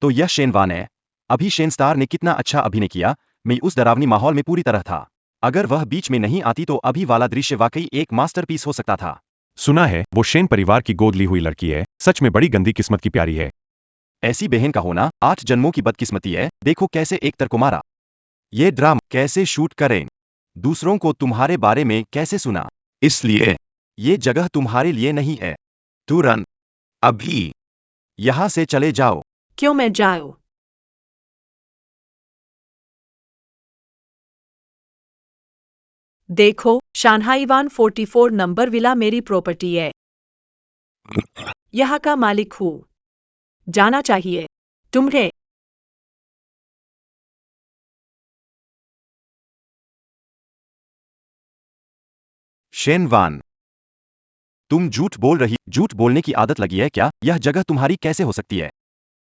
तो यह शेनवान है। अभी शेन स्टार ने कितना अच्छा अभिनय किया। मैं उस डरावनी माहौल में पूरी तरह था। अगर वह बीच में नहीं आती तो अभी वाला दृश्य वाकई एक मास्टरपीस हो सकता था। सुना है वो शेन परिवार की गोद ली हुई लड़की है। सच में बड़ी गंदी किस्मत की प्यारी है। ऐसी बहन का होना 8 जन्मों की बदकिस्मती है। देखो कैसे एक तर को मारा। ये ड्रामा कैसे शूट करें, दूसरों को तुम्हारे बारे में कैसे सुना। इसलिए ये जगह तुम्हारे लिए नहीं है। तुरंत अभी यहां से चले जाओ। क्यों मैं जाऊं? देखो, शांघाई 144 नंबर विला मेरी प्रॉपर्टी है। यहाँ का मालिक हूँ। जाना चाहिए तुम्हें। शेनवान, तुम झूठ बोल रही। झूठ बोलने की आदत लगी है क्या? यह जगह तुम्हारी कैसे हो सकती है?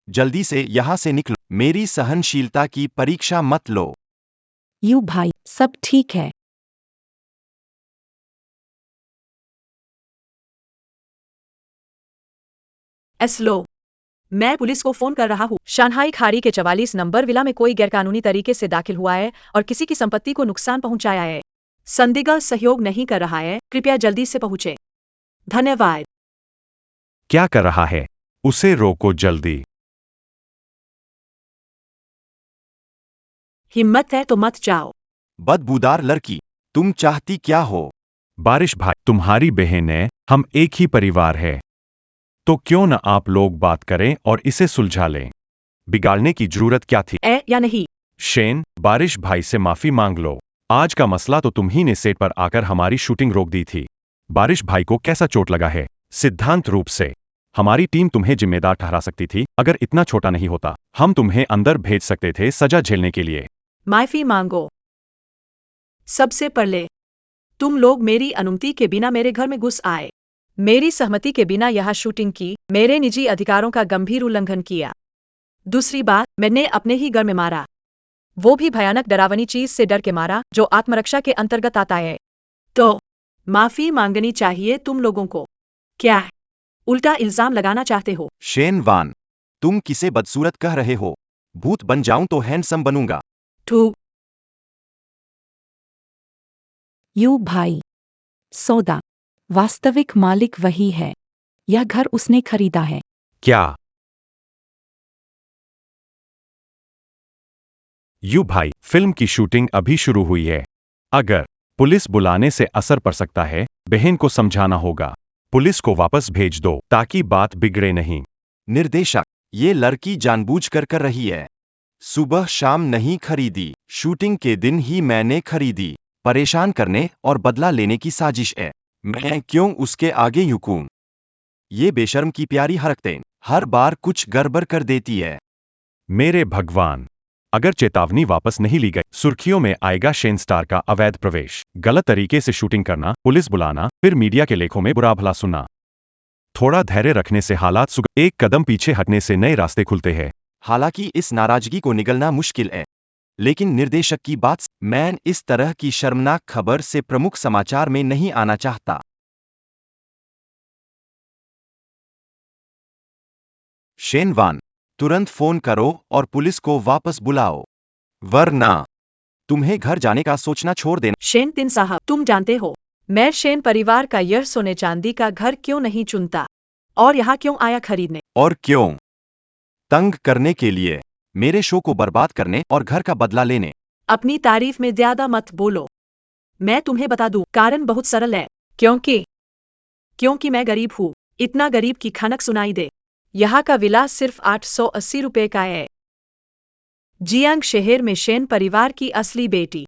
जल्दी से यहां से निकलो। मेरी सहनशीलता की परीक्षा मत लो। यू भाई, सब ठीक है। लो, मैं पुलिस को फोन कर रहा हूँ। शांघाई खाड़ी के 44 नंबर विला में कोई गैरकानूनी तरीके से दाखिल हुआ है और किसी की संपत्ति को नुकसान पहुंचाया है। संदिग्ध सहयोग नहीं कर रहा है। कृपया जल्दी से पहुंचे। धन्यवाद। क्या कर रहा है? उसे रोको जल्दी। हिम्मत है तो मत जाओ। बदबूदार लड़की, तुम चाहती क्या हो? बारिश भाई, तुम्हारी बहन है, हम एक ही परिवार है। तो क्यों न आप लोग बात करें और इसे सुलझा लें। बिगाड़ने की जरूरत क्या थी? या नहीं? शेन, बारिश भाई से माफी मांग लो। आज का मसला तो तुम ही ने सेट पर आकर हमारी शूटिंग रोक दी थी। बारिश भाई को कैसा चोट लगा है? सिद्धांत रूप से हमारी टीम तुम्हें जिम्मेदार ठहरा सकती थी। अगर इतना छोटा नहीं होता, हम तुम्हें अंदर भेज सकते थे सजा झेलने के लिए। माफी मांगो। सबसे पहले तुम लोग मेरी अनुमति के बिना मेरे घर में घुस आए। मेरी सहमति के बिना यह शूटिंग की। मेरे निजी अधिकारों का गंभीर उल्लंघन किया। दूसरी बात, मैंने अपने ही घर में मारा, वो भी भयानक डरावनी चीज से डर के मारा जो आत्मरक्षा के अंतर्गत आता है। तो माफी मांगनी चाहिए तुम लोगों को। क्या उल्टा इल्जाम लगाना चाहते हो? शेनवान, तुम किसे बदसूरत कह रहे हो? भूत बन जाऊं तो हैंडसम बनूंगा। ठीक। यू भाई, सौदा, वास्तविक मालिक वही है। यह घर उसने खरीदा है। क्या? यू भाई, फिल्म की शूटिंग अभी शुरू हुई है। अगर पुलिस बुलाने से असर पड़ सकता है, बहन को समझाना होगा। पुलिस को वापस भेज दो ताकि बात बिगड़े नहीं। निर्देशक, ये लड़की जानबूझकर कर रही है। सुबह शाम नहीं खरीदी, शूटिंग के दिन ही मैंने खरीदी। परेशान करने और बदला लेने की साजिश है। मैं क्यों उसके आगे झुकूं? ये बेशर्म की प्यारी हरकतें हर बार कुछ गड़बड़ कर देती है। मेरे भगवान, अगर चेतावनी वापस नहीं ली गई, सुर्खियों में आएगा शेन स्टार का अवैध प्रवेश, गलत तरीके से शूटिंग करना, पुलिस बुलाना, फिर मीडिया के लेखों में बुरा भला सुनना। थोड़ा धैर्य रखने से हालात एक कदम पीछे हटने से नए रास्ते खुलते हैं। हालांकि इस नाराजगी को निगलना मुश्किल है, लेकिन निर्देशक की बात, मैं इस तरह की शर्मनाक खबर से प्रमुख समाचार में नहीं आना चाहता। शेन वान, तुरंत फोन करो और पुलिस को वापस बुलाओ, वरना तुम्हें घर जाने का सोचना छोड़ देना। शेन तिन साहब, तुम जानते हो मैं शेन परिवार का यह सोने चांदी का घर क्यों नहीं चुनता और यहाँ क्यों आया खरीदने। और क्यों? तंग करने के लिए, मेरे शो को बर्बाद करने और घर का बदला लेने। अपनी तारीफ में ज्यादा मत बोलो। मैं तुम्हें बता दूं, कारण बहुत सरल है। क्योंकि मैं गरीब हूँ। इतना गरीब की खनक सुनाई दे। यहाँ का विलास सिर्फ 880 रुपए का है। जियांग शहर में शेन परिवार की असली बेटी,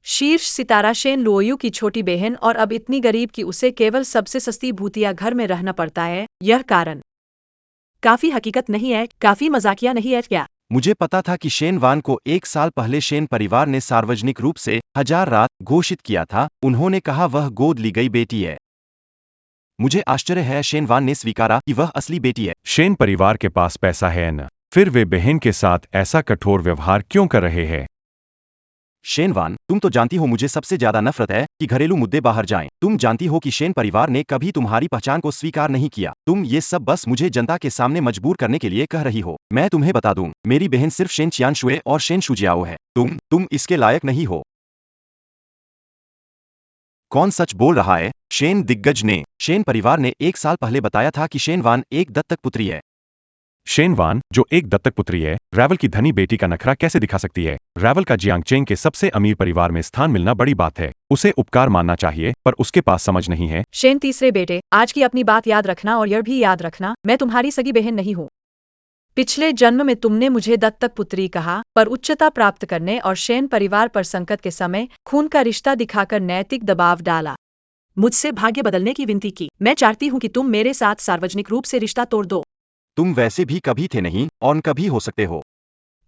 शीर्ष सितारा शेन लुओयू की छोटी बहन, और अब इतनी गरीब कि उसे केवल सबसे सस्ती भूतिया घर में रहना पड़ता है। यह कारण काफी हकीकत नहीं है, काफी मजाकिया नहीं है क्या? मुझे पता था कि शेन वान को 1 साल पहले शेन परिवार ने सार्वजनिक रूप से 1000 रात घोषित किया था। उन्होंने कहा वह गोद ली गई बेटी है। मुझे आश्चर्य है शेन वान ने स्वीकारा कि वह असली बेटी है। शेन परिवार के पास पैसा है न, फिर वे बहन के साथ ऐसा कठोर व्यवहार क्यों कर रहे हैं? शेन वान, तुम तो जानती हो मुझे सबसे ज्यादा नफरत है कि घरेलू मुद्दे बाहर जाएं। तुम जानती हो कि शेन परिवार ने कभी तुम्हारी पहचान को स्वीकार नहीं किया। तुम ये सब बस मुझे जनता के सामने मजबूर करने के लिए कह रही हो। मैं तुम्हें बता दूं, मेरी बहन सिर्फ शेन चियानशुए और शेन शुजियाओ है। तुम इसके लायक नहीं हो। कौन सच बोल रहा है? शेन दिग्गज ने, शेन परिवार ने 1 साल पहले बताया था कि शेन वान एक दत्तक पुत्री है। शेन वान, जो एक दत्तक पुत्री है, रैवल की धनी बेटी का नखरा कैसे दिखा सकती है? रैवल का जियांगचेंग के सबसे अमीर परिवार में स्थान मिलना बड़ी बात है। उसे उपकार मानना चाहिए, पर उसके पास समझ नहीं है। शेन तीसरे बेटे, आज की अपनी बात याद रखना और यह भी याद रखना, मैं तुम्हारी सगी बहन नहीं हूँ। पिछले जन्म में तुमने मुझे दत्तक पुत्री कहा, पर उच्चता प्राप्त करने और शेन परिवार पर संकट के समय खून का रिश्ता दिखाकर नैतिक दबाव डाला। मुझसे भाग्य बदलने की विनती की। मैं चाहती हूँ कि तुम मेरे साथ सार्वजनिक रूप से रिश्ता तोड़ दो। तुम वैसे भी कभी थे नहीं और कभी हो सकते हो।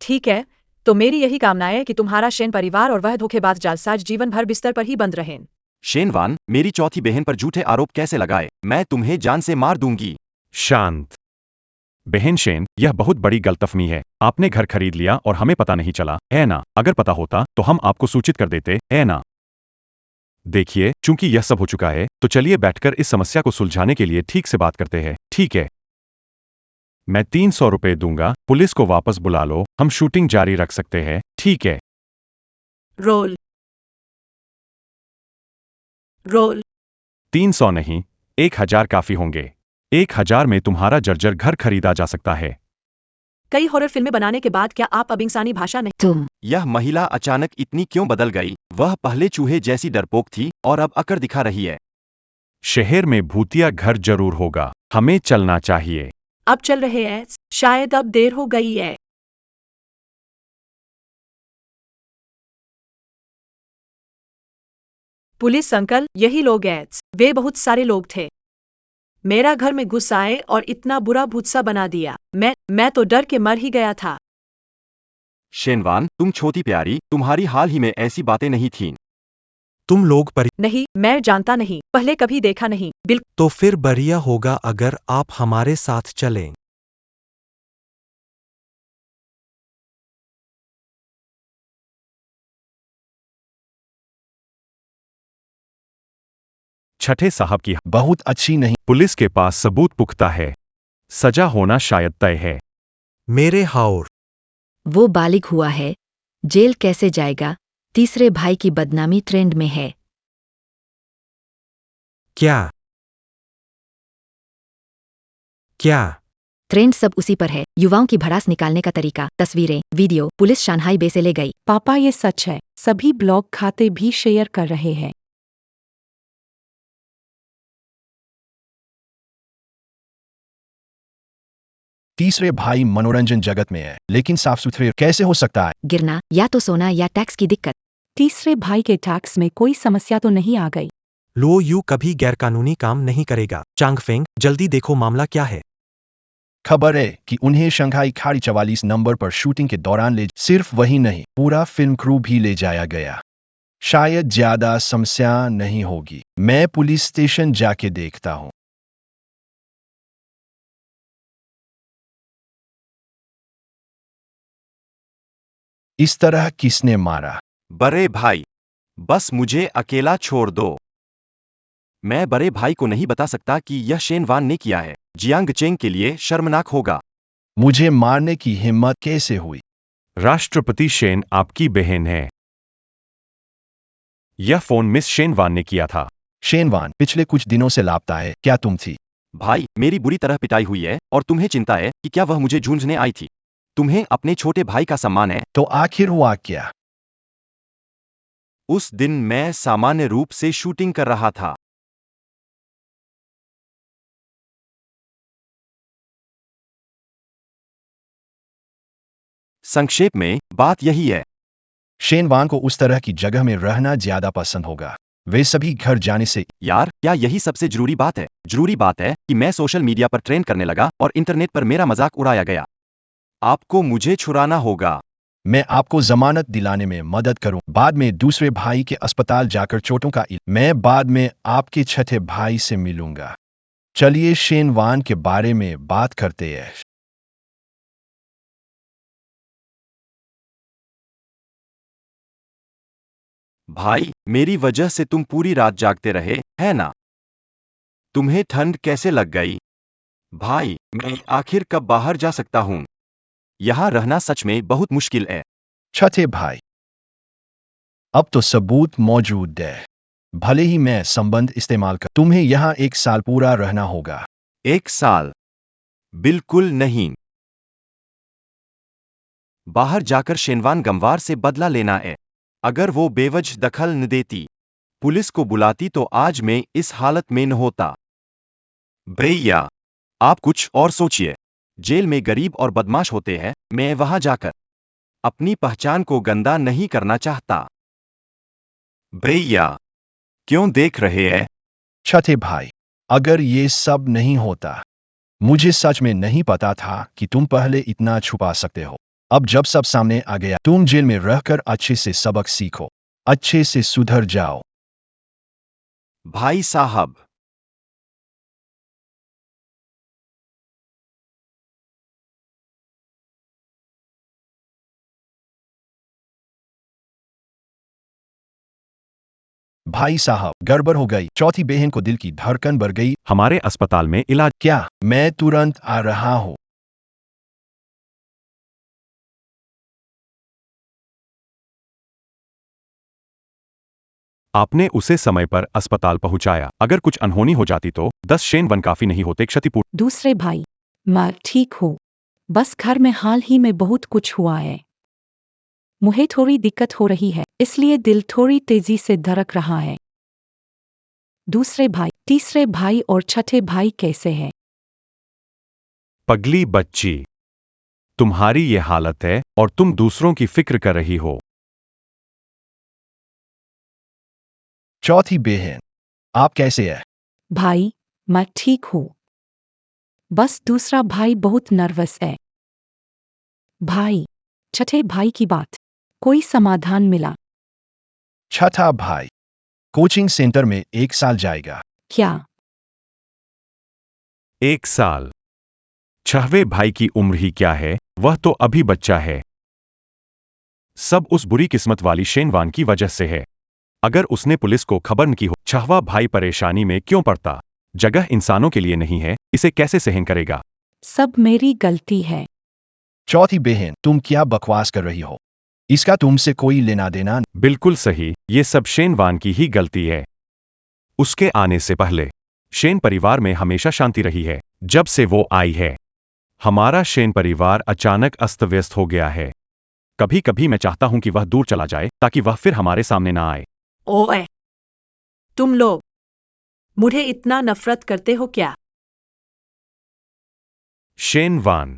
ठीक है, तो मेरी यही कामना है कि तुम्हारा शेन परिवार और वह धोखेबाज जालसाज जीवन भर बिस्तर पर ही बंद रहें। शेन वान, मेरी चौथी बहन पर झूठे आरोप कैसे लगाए? मैं तुम्हें जान से मार दूंगी। शांत। बहन शेन, यह बहुत बड़ी गलतफहमी है। आपने घर खरीद लिया और हमें पता नहीं चला, है ना? अगर पता होता तो हम आपको सूचित कर देते, है ना? देखिए, चूंकि यह सब हो चुका है, तो चलिए बैठकर इस समस्या को सुलझाने के लिए ठीक से बात करते हैं, ठीक है? मैं 300 रुपए दूंगा, पुलिस को वापस बुला लो, हम शूटिंग जारी रख सकते हैं, ठीक है? रोल 300 नहीं, 1000 काफी होंगे। 1000 में तुम्हारा जर्जर घर खरीदा जा सकता है। कई हॉरर फिल्में बनाने के बाद क्या आप अब इंसानी भाषा नहीं? तुम यह महिला अचानक इतनी क्यों बदल गई? वह पहले चूहे जैसी डरपोक थी और अब अकड़ दिखा रही है। शहर में भूतिया घर जरूर होगा, हमें चलना चाहिए। अब चल रहे हैं, शायद अब देर हो गई है। पुलिस अंकल, यही लोग हैं। वे बहुत सारे लोग थे। मेरा घर में घुस आए और इतना बुरा भूतसा बना दिया। मैं तो डर के मर ही गया था। शेन वान, तुम छोटी प्यारी, तुम्हारी हाल ही में ऐसी बातें नहीं थीं। तुम लोग नहीं, मैं जानता नहीं, पहले कभी देखा नहीं। बिल्कुल। तो फिर बढ़िया होगा अगर आप हमारे साथ चलें। छठे साहब की बहुत अच्छी नहीं। पुलिस के पास सबूत पुख्ता है, सजा होना शायद तय है। मेरे हाउर, वो बालिग हुआ है, जेल कैसे जाएगा? तीसरे भाई की बदनामी ट्रेंड में है। क्या ट्रेंड सब उसी पर है। युवाओं की भड़ास निकालने का तरीका, तस्वीरें, वीडियो, पुलिस शानहाई बे से ले गई। पापा ये सच है, सभी ब्लॉग खाते भी शेयर कर रहे हैं। तीसरे भाई मनोरंजन जगत में है, लेकिन साफ सुथरे कैसे हो सकता है? गिरना या तो सोना या टैक्स की दिक्कत। तीसरे भाई के टैक्स में कोई समस्या तो नहीं आ गई? लो यू कभी गैरकानूनी काम नहीं करेगा। चांगफेंग, जल्दी देखो मामला क्या है। खबर है कि उन्हें शंघाई खाड़ी 44 नंबर पर शूटिंग के दौरान सिर्फ वही नहीं, पूरा फिल्म क्रू भी ले जाया गया। शायद ज्यादा समस्या नहीं होगी। मैं पुलिस स्टेशन जाके देखता हूँ। इस तरह किसने मारा? बड़े भाई, बस मुझे अकेला छोड़ दो। मैं बड़े भाई को नहीं बता सकता कि यह शेन वान ने किया है। जियांग चेंग के लिए शर्मनाक होगा। मुझे मारने की हिम्मत कैसे हुई? राष्ट्रपति शेन आपकी बहन है। यह फोन मिस शेन वान ने किया था। शेनवान पिछले कुछ दिनों से लापता है, क्या तुम थी? भाई, मेरी बुरी तरह पिटाई हुई है और तुम्हें चिंता है कि क्या वह मुझे झूंझने आई थी। तुम्हें अपने छोटे भाई का सम्मान है। तो आखिर हुआ क्या? उस दिन मैं सामान्य रूप से शूटिंग कर रहा था। संक्षेप में बात यही है। शेनवान को उस तरह की जगह में रहना ज्यादा पसंद होगा। वे सभी घर जाने से यार, क्या यही सबसे जरूरी बात है? जरूरी बात है कि मैं सोशल मीडिया पर ट्रेंड करने लगा और इंटरनेट पर मेरा मजाक उड़ाया गया। आपको मुझे छुड़ाना होगा। मैं आपको जमानत दिलाने में मदद करूं। बाद में दूसरे भाई के अस्पताल जाकर चोटों का मैं बाद में आपके छठे भाई से मिलूंगा। चलिए शेनवान के बारे में बात करते हैं। भाई, मेरी वजह से तुम पूरी रात जागते रहे, है ना? तुम्हें ठंड कैसे लग गई? भाई, मैं आखिर कब बाहर जा सकता हूं? यहां रहना सच में बहुत मुश्किल है। छठे भाई, अब तो सबूत मौजूद है। भले ही मैं संबंध इस्तेमाल कर, तुम्हें यहां 1 साल पूरा रहना होगा। 1 साल? बिल्कुल नहीं। बाहर जाकर शेनवान गमवार से बदला लेना है। अगर वो बेवजह दखल न देती, पुलिस को बुलाती तो आज मैं इस हालत में न होता। भैया, आप कुछ और सोचिए। जेल में गरीब और बदमाश होते हैं। मैं वहां जाकर अपनी पहचान को गंदा नहीं करना चाहता। भैया, क्यों देख रहे हैं? छठे भाई, अगर ये सब नहीं होता, मुझे सच में नहीं पता था कि तुम पहले इतना छुपा सकते हो। अब जब सब सामने आ गया, तुम जेल में रहकर अच्छे से सबक सीखो, अच्छे से सुधर जाओ। भाई साहब, भाई साहब, गड़बड़ हो गई। चौथी बहन को दिल की धड़कन बढ़ गई। हमारे अस्पताल में इलाज। क्या? मैं तुरंत आ रहा हूँ। आपने उसे समय पर अस्पताल पहुंचाया। अगर कुछ अनहोनी हो जाती तो 10 शेन वन काफी नहीं होते। क्षतिपूर्ति। दूसरे भाई, मैं ठीक हूँ। बस घर में हाल ही में बहुत कुछ हुआ है। मुझे थोड़ी दिक्कत हो रही है, इसलिए दिल थोड़ी तेजी से धड़क रहा है। दूसरे भाई, तीसरे भाई और छठे भाई कैसे हैं? पगली बच्ची, तुम्हारी ये हालत है और तुम दूसरों की फिक्र कर रही हो। चौथी बहन, आप कैसे हैं? भाई, मैं ठीक हूँ। बस दूसरा भाई बहुत नर्वस है। भाई, छठे भाई की बात, कोई समाधान मिला? छठा भाई, कोचिंग सेंटर में 1 साल जाएगा। क्या? 1 साल? छठवें भाई की उम्र ही क्या है, वह तो अभी बच्चा है। सब उस बुरी किस्मत वाली शेनवान की वजह से है। अगर उसने पुलिस को खबर न की हो, छठवा भाई परेशानी में क्यों पड़ता? जगह इंसानों के लिए नहीं है, इसे कैसे सहन करेगा? सब मेरी गलती है। चौथी बहन, तुम क्या बकवास कर रही हो? इसका तुमसे कोई लेना देना बिल्कुल सही, ये सब शेनवान की ही गलती है। उसके आने से पहले शेन परिवार में हमेशा शांति रही है। जब से वो आई है, हमारा शेन परिवार अचानक अस्त व्यस्त हो गया है। कभी कभी मैं चाहता हूं कि वह दूर चला जाए ताकि वह फिर हमारे सामने ना आए। ओए, तुम लोग मुझे इतना नफरत करते हो क्या? शेनवान,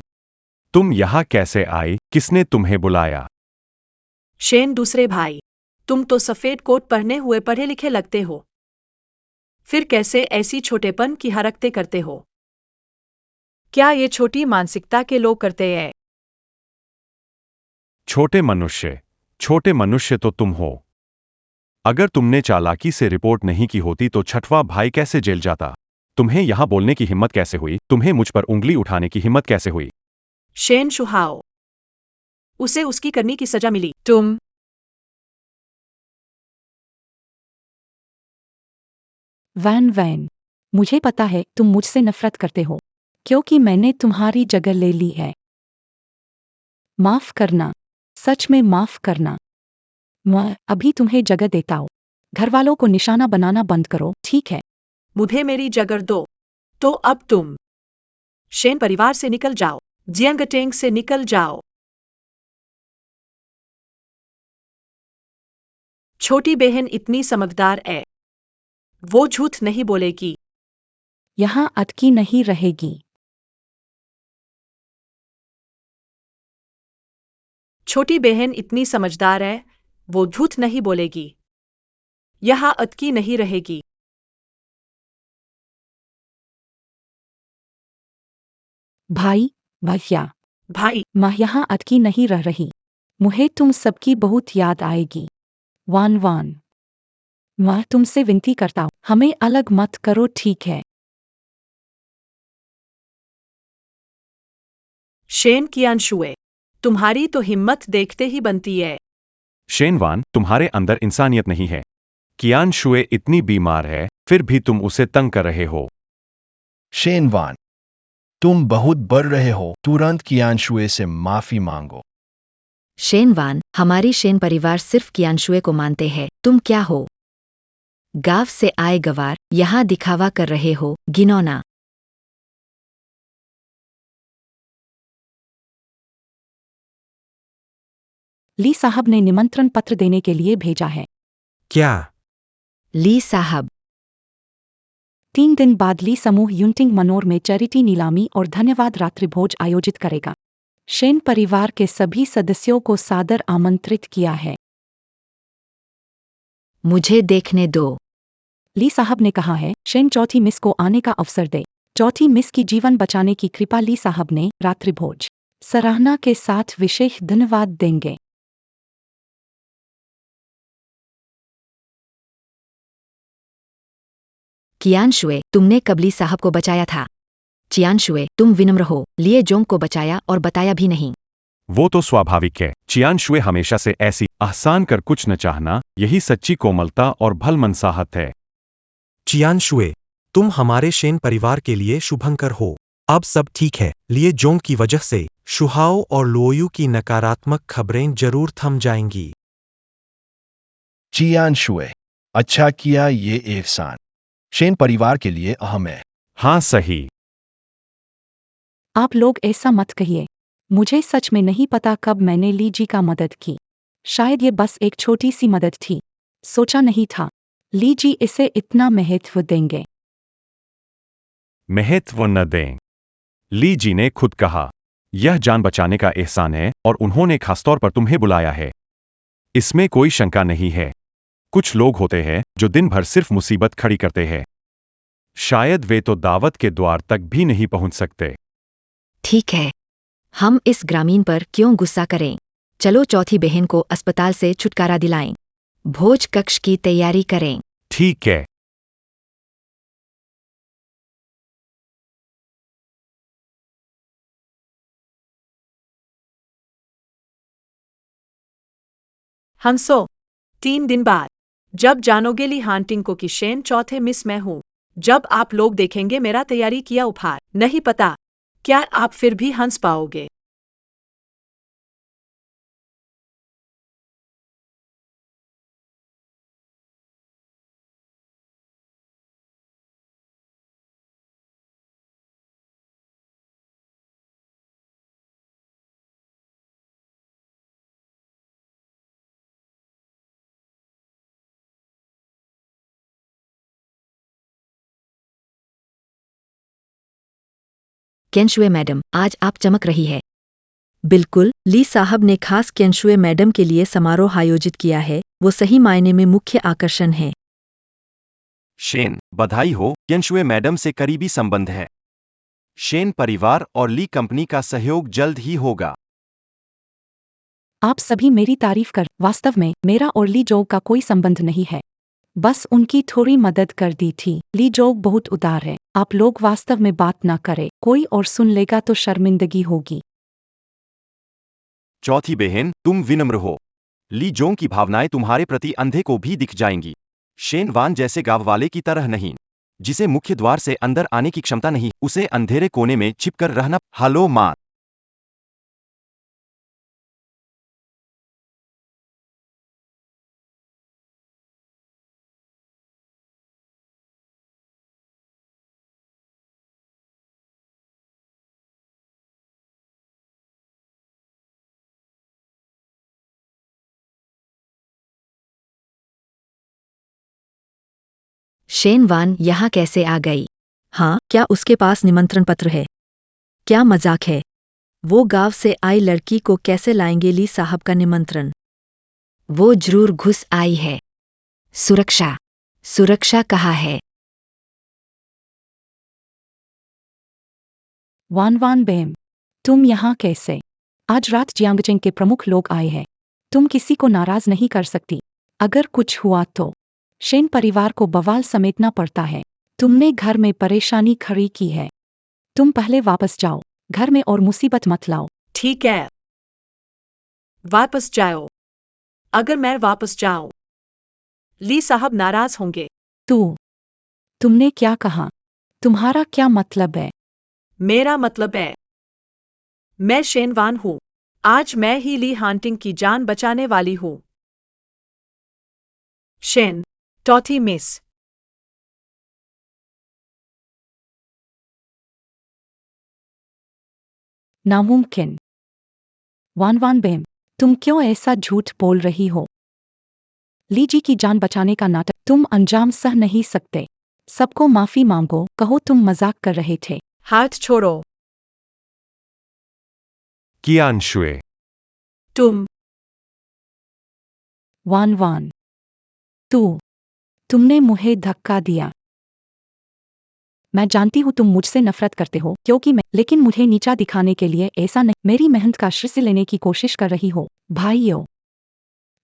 तुम यहाँ कैसे आई? किसने तुम्हें बुलाया? शेन दूसरे भाई, तुम तो सफेद कोट पहने हुए पढ़े लिखे लगते हो। फिर कैसे ऐसी छोटेपन की हरकतें करते हो? क्या ये छोटी मानसिकता के लोग करते हैं? छोटे मनुष्य तो तुम हो। अगर तुमने चालाकी से रिपोर्ट नहीं की होती तो छठवां भाई कैसे जेल जाता? तुम्हें यहां बोलने की हिम्मत कैसे हुई? तुम्हें मुझ पर उंगली उठाने की हिम्मत कैसे हुई? शेन शुहाओ, उसे उसकी करनी की सजा मिली। तुम वैन वैन, मुझे पता है तुम मुझसे नफरत करते हो, क्योंकि मैंने तुम्हारी जगह ले ली है। माफ करना, सच में माफ करना। मैं अभी तुम्हें जगह देता हूँ। घर वालों को निशाना बनाना बंद करो, ठीक है? मुझे मेरी जगह दो। तो अब तुम शेन परिवार से निकल जाओ। जियांगटेंग से निकल जाओ। छोटी बहन इतनी समझदार है, वो झूठ नहीं बोलेगी। यहाँ अटकी नहीं रहेगी। छोटी बहन इतनी समझदार है, वो झूठ नहीं बोलेगी। यहाँ अटकी नहीं रहेगी। भाई, भैया, भाई, मैं यहाँ अटकी नहीं रह रही। मुझे तुम सबकी बहुत याद आएगी। वान वान, मैं तुमसे विनती करता हूँ, हमें अलग मत करो, ठीक है? शेन कियानशुए, तुम्हारी तो हिम्मत देखते ही बनती है। शेनवान, तुम्हारे अंदर इंसानियत नहीं है। कियान शुए इतनी बीमार है, फिर भी तुम उसे तंग कर रहे हो। शेनवान, तुम बहुत बढ़ रहे हो। तुरंत कियांशुए से माफी मांगो। शेनवान, हमारी शेन परिवार सिर्फ कियानशुए को मानते हैं। तुम क्या हो? गांव से आए गवार, यहाँ दिखावा कर रहे हो, घिनौना। ली साहब ने निमंत्रण पत्र देने के लिए भेजा है। क्या? ली साहब, 3 दिन बाद ली समूह यूंटिंग मनोर में चैरिटी नीलामी और धन्यवाद रात्रि भोज आयोजित करेगा। शेन परिवार के सभी सदस्यों को सादर आमंत्रित किया है। मुझे देखने दो। ली साहब ने कहा है, शेन चौथी मिस को आने का अवसर दे। चौथी मिस की जीवन बचाने की कृपा ली साहब ने रात्रि भोज सराहना के साथ विशेष धन्यवाद देंगे। कियान शुए, तुमने कबली साहब को बचाया था। चियान शुए, तुम विनम्र हो, लिए जोंग को बचाया और बताया भी नहीं। वो तो स्वाभाविक है। चियान शुए हमेशा से ऐसी आसान कर कुछ न चाहना, यही सच्ची कोमलता और भलमनसाहत है। चियान शुए, तुम हमारे शेन परिवार के लिए शुभंकर हो। अब सब ठीक है। लिए जोंग की वजह से शुहाओ और लोयू की नकारात्मक खबरें जरूर थम जाएंगी। चियांशुए, अच्छा किया, ये एहसान शेन परिवार के लिए अहम है। हाँ सही। आप लोग ऐसा मत कहिए। मुझे सच में नहीं पता कब मैंने ली जी का मदद की। शायद ये बस एक छोटी सी मदद थी। सोचा नहीं था ली जी इसे इतना महत्व देंगे। महत्व न दें। ली जी ने खुद कहा, यह जान बचाने का एहसान है और उन्होंने खासतौर पर तुम्हें बुलाया है। इसमें कोई शंका नहीं है। कुछ लोग होते हैं जो दिन भर सिर्फ मुसीबत खड़ी करते हैं। शायद वे तो दावत के द्वार तक भी नहीं पहुंच सकते। ठीक है, हम इस ग्रामीण पर क्यों गुस्सा करें? चलो चौथी बहन को अस्पताल से छुटकारा दिलाएं। भोज कक्ष की तैयारी करें। ठीक है। हंसो, 3 दिन बाद जब जानोगे ली हांटिंग को कि शेन चौथे मिस मैं हूं, जब आप लोग देखेंगे मेरा तैयारी किया उपहार, नहीं पता क्या आप फिर भी हंस पाओगे। केनशुए मैडम, आज आप चमक रही है। बिल्कुल, ली साहब ने खास क्यंशुए मैडम के लिए समारोह आयोजित किया है। वो सही मायने में मुख्य आकर्षण है। शेन, बधाई हो, क्यंशुए मैडम से करीबी संबंध है। शेन परिवार और ली कंपनी का सहयोग जल्द ही होगा। आप सभी मेरी तारीफ कर। वास्तव में मेरा और ली जोग का कोई संबंध नहीं है, बस उनकी थोड़ी मदद कर दी थी। ली जोग बहुत उदार है। आप लोग वास्तव में बात ना करें, कोई और सुन लेगा तो शर्मिंदगी होगी। चौथी बहन, तुम विनम्र हो। ली जोंग की भावनाएं तुम्हारे प्रति अंधे को भी दिख जाएंगी। शेन वान जैसे गांव वाले की तरह नहीं, जिसे मुख्य द्वार से अंदर आने की क्षमता नहीं, उसे अंधेरे कोने में छिपकर रहना। हेलो मां। शेन वान यहाँ कैसे आ गई? हाँ, क्या उसके पास निमंत्रण पत्र है? क्या मजाक है? वो गांव से आई लड़की को कैसे लाएंगे ली साहब का निमंत्रण? वो जरूर घुस आई है। सुरक्षा, सुरक्षा कहाँ है? वान वान बेम, तुम यहाँ कैसे? आज रात जियांगचेंग के प्रमुख लोग आए हैं। तुम किसी को नाराज नहीं कर सकती। अगर कुछ हुआ तो शेन परिवार को बवाल समेटना पड़ता है। तुमने घर में परेशानी खड़ी की है। तुम पहले वापस जाओ घर में और मुसीबत मत लाओ। ठीक है, वापस जाओ। अगर मैं वापस जाऊं, ली साहब नाराज होंगे। तुमने क्या कहा? तुम्हारा क्या मतलब है? मेरा मतलब है, मैं शेनवान हूं। आज मैं ही ली हांटिंग की जान बचाने वाली हूं। शेन, टॉटी मिस। नामुमकिन। वान वान बेम, तुम क्यों ऐसा झूठ बोल रही हो? ली जी की जान बचाने का नाटक तुम अंजाम सह नहीं सकते। सबको माफी मांगो, कहो तुम मजाक कर रहे थे। हाथ छोड़ो। कियांशुए, तुम। वान वान, तुमने मुझे धक्का दिया। मैं जानती हूँ तुम मुझसे नफरत करते हो क्योंकि लेकिन मुझे नीचा दिखाने के लिए ऐसा नहीं। मेरी मेहनत का श्रेय लेने की कोशिश कर रही हो। भाइयों,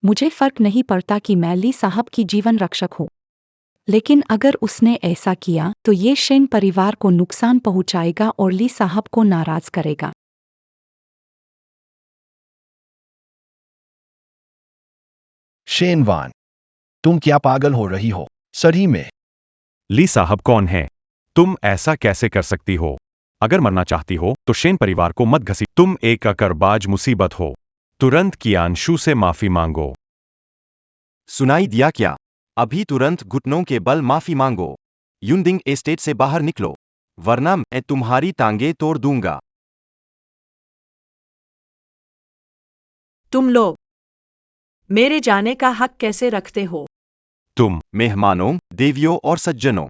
मुझे फर्क नहीं पड़ता कि मैं ली साहब की जीवन रक्षक हूँ, लेकिन अगर उसने ऐसा किया तो ये शेन परिवार को नुकसान पहुंचाएगा और ली साहब को नाराज करेगा। शेन वान, तुम क्या पागल हो रही हो? सही में ली साहब कौन है? तुम ऐसा कैसे कर सकती हो? अगर मरना चाहती हो तो शेन परिवार को मत घसी। तुम एक अकरबाज मुसीबत हो। तुरंत कियांशु से माफी मांगो। सुनाई दिया क्या? अभी तुरंत घुटनों के बल माफी मांगो। युनदिंग एस्टेट से बाहर निकलो, वरना मैं तुम्हारी टांगे तोड़ दूंगा। तुम लोग मेरे जाने का हक कैसे रखते हो? तुम मेहमानों, देवियों और सज्जनों,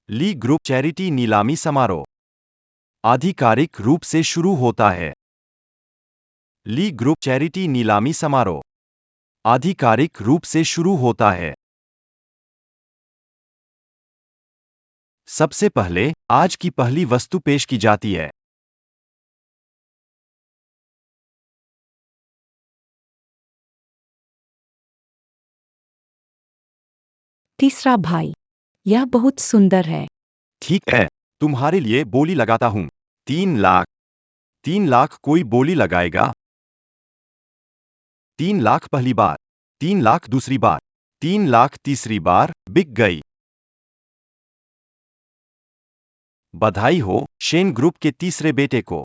ली ग्रुप चैरिटी नीलामी समारोह आधिकारिक रूप से शुरू होता है। ली ग्रुप चैरिटी नीलामी समारोह आधिकारिक रूप से शुरू होता है। सबसे पहले आज की पहली वस्तु पेश की जाती है। तीसरा भाई, यह बहुत सुंदर है। ठीक है, तुम्हारे लिए बोली लगाता हूं। 3 लाख। 3 लाख कोई बोली लगाएगा? 3 लाख पहली बार, 3 लाख दूसरी बार, 3 लाख तीसरी बार, बिक गई। बधाई हो शेन ग्रुप के तीसरे बेटे को।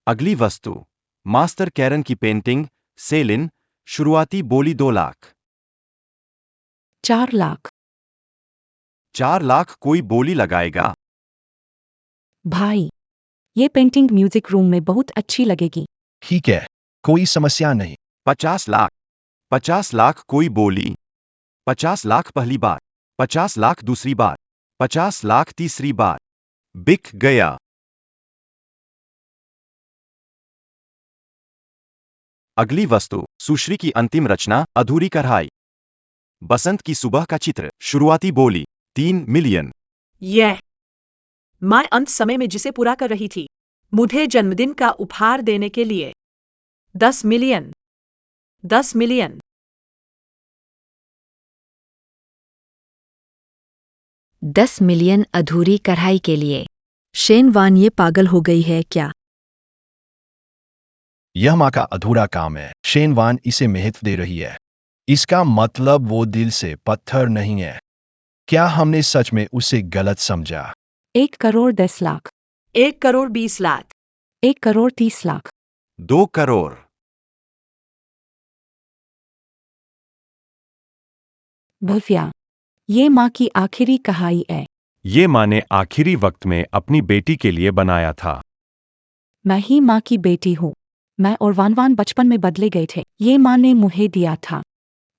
अगली वस्तु, मास्टर कैरन की पेंटिंग, सेलिन, शुरुआती बोली 2 लाख। 4 लाख। 4 लाख कोई बोली लगाएगा? भाई, ये पेंटिंग म्यूजिक रूम में बहुत अच्छी लगेगी। ठीक है, कोई समस्या नहीं। 50 लाख। 50 लाख कोई बोली? 50 लाख पहली बार, 50 लाख दूसरी बार, 50 लाख तीसरी बार। बिक गया। अगली वस्तु, सुश्री की अंतिम रचना, अधूरी कढ़ाई। बसंत की सुबह का चित्र, शुरुआती बोली, 3 मिलियन। यह मैं अंत समय में जिसे पूरा कर रही थी, मुझे जन्मदिन का उपहार देने के लिए 10 मिलियन, 10 मिलियन। 10 मिलियन अधूरी कढ़ाई के लिए। शेन वान ये पागल हो गई है क्या? यह माँ का अधूरा काम है। शेन वान इसे महत्व दे रही है। इसका मतलब वो दिल से पत्थर नहीं है। क्या हमने सच में उसे गलत समझा? 1 करोड़ 10 लाख, 1 करोड़ 20 लाख, 1 करोड़ 30 लाख, 2 करोड़। भव्या, ये माँ की आखिरी कहाई है। ये माँ ने आखिरी वक्त में अपनी बेटी के लिए बनाया था। मैं ही माँ की बेटी हूँ। मैं और वान वान बचपन में बदले गए थे। ये माँ ने मुझे दिया था।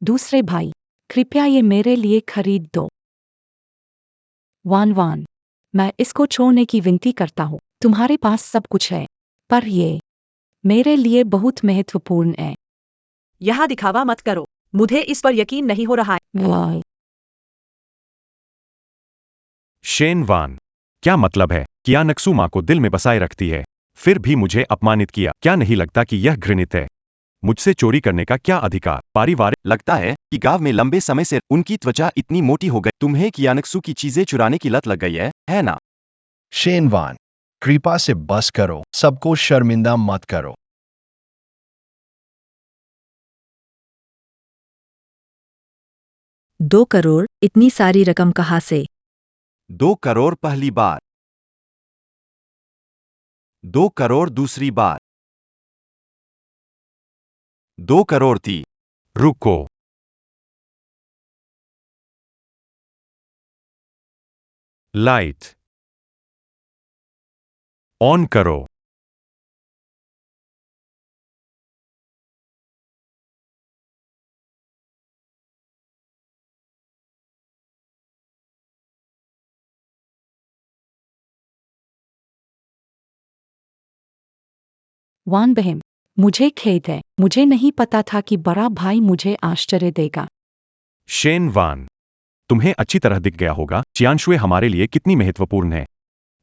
दूसरे भाई, कृपया ये मेरे लिए खरीद दो। वान वान, मैं इसको छोड़ने की विनती करता हूँ। तुम्हारे पास सब कुछ है, पर ये मेरे लिए बहुत महत्वपूर्ण है। यहाँ दिखावा मत करो, मुझे इस पर यकीन नहीं हो रहा है। वाह, शेन वान, क्या मतलब है? क्या नक्सू माँ को दिल में बसाए रखती है, फिर भी मुझे अपमानित किया? क्या नहीं लगता कि यह घृणित है? मुझसे चोरी करने का क्या अधिकार? पारिवारिक। लगता है कि गांव में लंबे समय से उनकी त्वचा इतनी मोटी हो गई। तुम्हें कियानक्सू की चीजें चुराने की लत लग गई है ना? शेन वान, कृपा से बस करो। सबको शर्मिंदा मत करो। 2 करोड़, इतनी सारी रकम कहाँ से? 2 करोड़ पहली बार, 2 करोड़ दूसरी बार, 2 करोड़ थी। रुको। लाइट ऑन करो। वान बहन, मुझे खेद है। मुझे नहीं पता था कि बड़ा भाई मुझे आश्चर्य देगा। शेन वान, तुम्हें अच्छी तरह दिख गया होगा चियानशुए हमारे लिए कितनी महत्वपूर्ण है।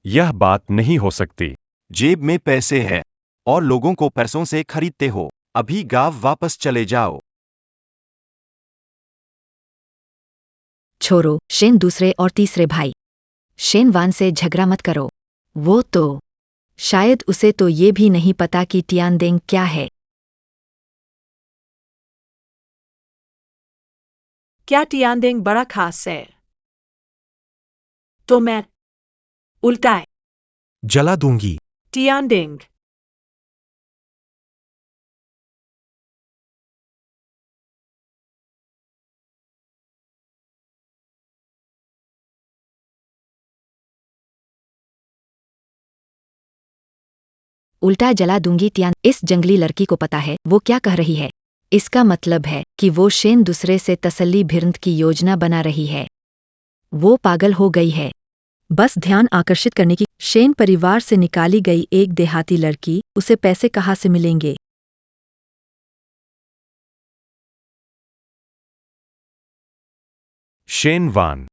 यह बात नहीं हो सकती। जेब में पैसे है और लोगों को पैसों से खरीदते हो। अभी गांव वापस चले जाओ। छोरो, शेन दूसरे और तीसरे भाई। शेन वान से झगड़ा मत करो। वो तो शायद उसे तो ये भी नहीं पता कि टियानदेंग क्या है। क्या टियानदेंग बड़ा खास है? तो मैं उल्टा है। जला दूंगी। टियानदेंग, उल्टा जला दूंगी टियान। इस जंगली लड़की को पता है वो क्या कह रही है। इसका मतलब है कि वो शेन दूसरे से तसल्ली भिरंत की योजना बना रही है। वो पागल हो गई है। बस ध्यान आकर्षित करने की। शेन परिवार से निकाली गई एक देहाती लड़की, उसे पैसे कहाँ से मिलेंगे? शेन वान,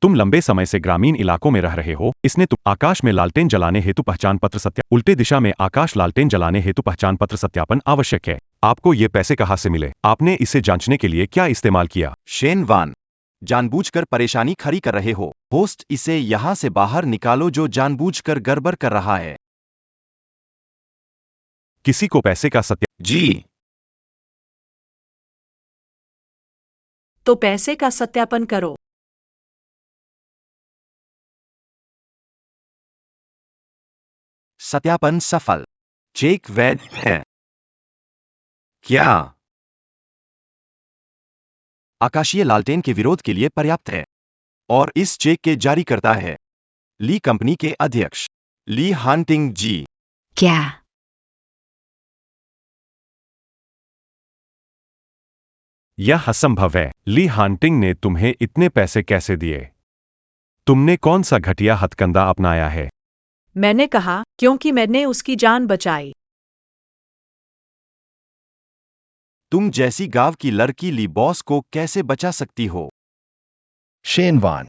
तुम लंबे समय से ग्रामीण इलाकों में रह रहे हो। इसने तुम आकाश में लालटेन जलाने हेतु पहचान पत्र सत्यापन। उल्टे दिशा में आकाश लालटेन जलाने हेतु पहचान पत्र सत्यापन आवश्यक है। आपको ये पैसे कहाँ से मिले? आपने इसे जांचने के लिए क्या इस्तेमाल किया? शेन वान, जानबूझकर परेशानी खड़ी कर रहे हो। होस्ट, इसे यहां से बाहर निकालो जो जानबूझकर गड़बड़ कर रहा है। किसी को पैसे का जी। तो पैसे का सत्यापन करो। सत्यापन सफल। चेक वैध है। क्या आकाशीय लालटेन के विरोध के लिए पर्याप्त है? और इस चेक के जारी करता है ली कंपनी के अध्यक्ष ली हांटिंग जी। क्या यह असंभव है। ली हांटिंग ने तुम्हें इतने पैसे कैसे दिए? तुमने कौन सा घटिया हथकंडा अपनाया है? मैंने कहा, क्योंकि मैंने उसकी जान बचाई। तुम जैसी गांव की लड़की ली बॉस को कैसे बचा सकती हो? शेन वान,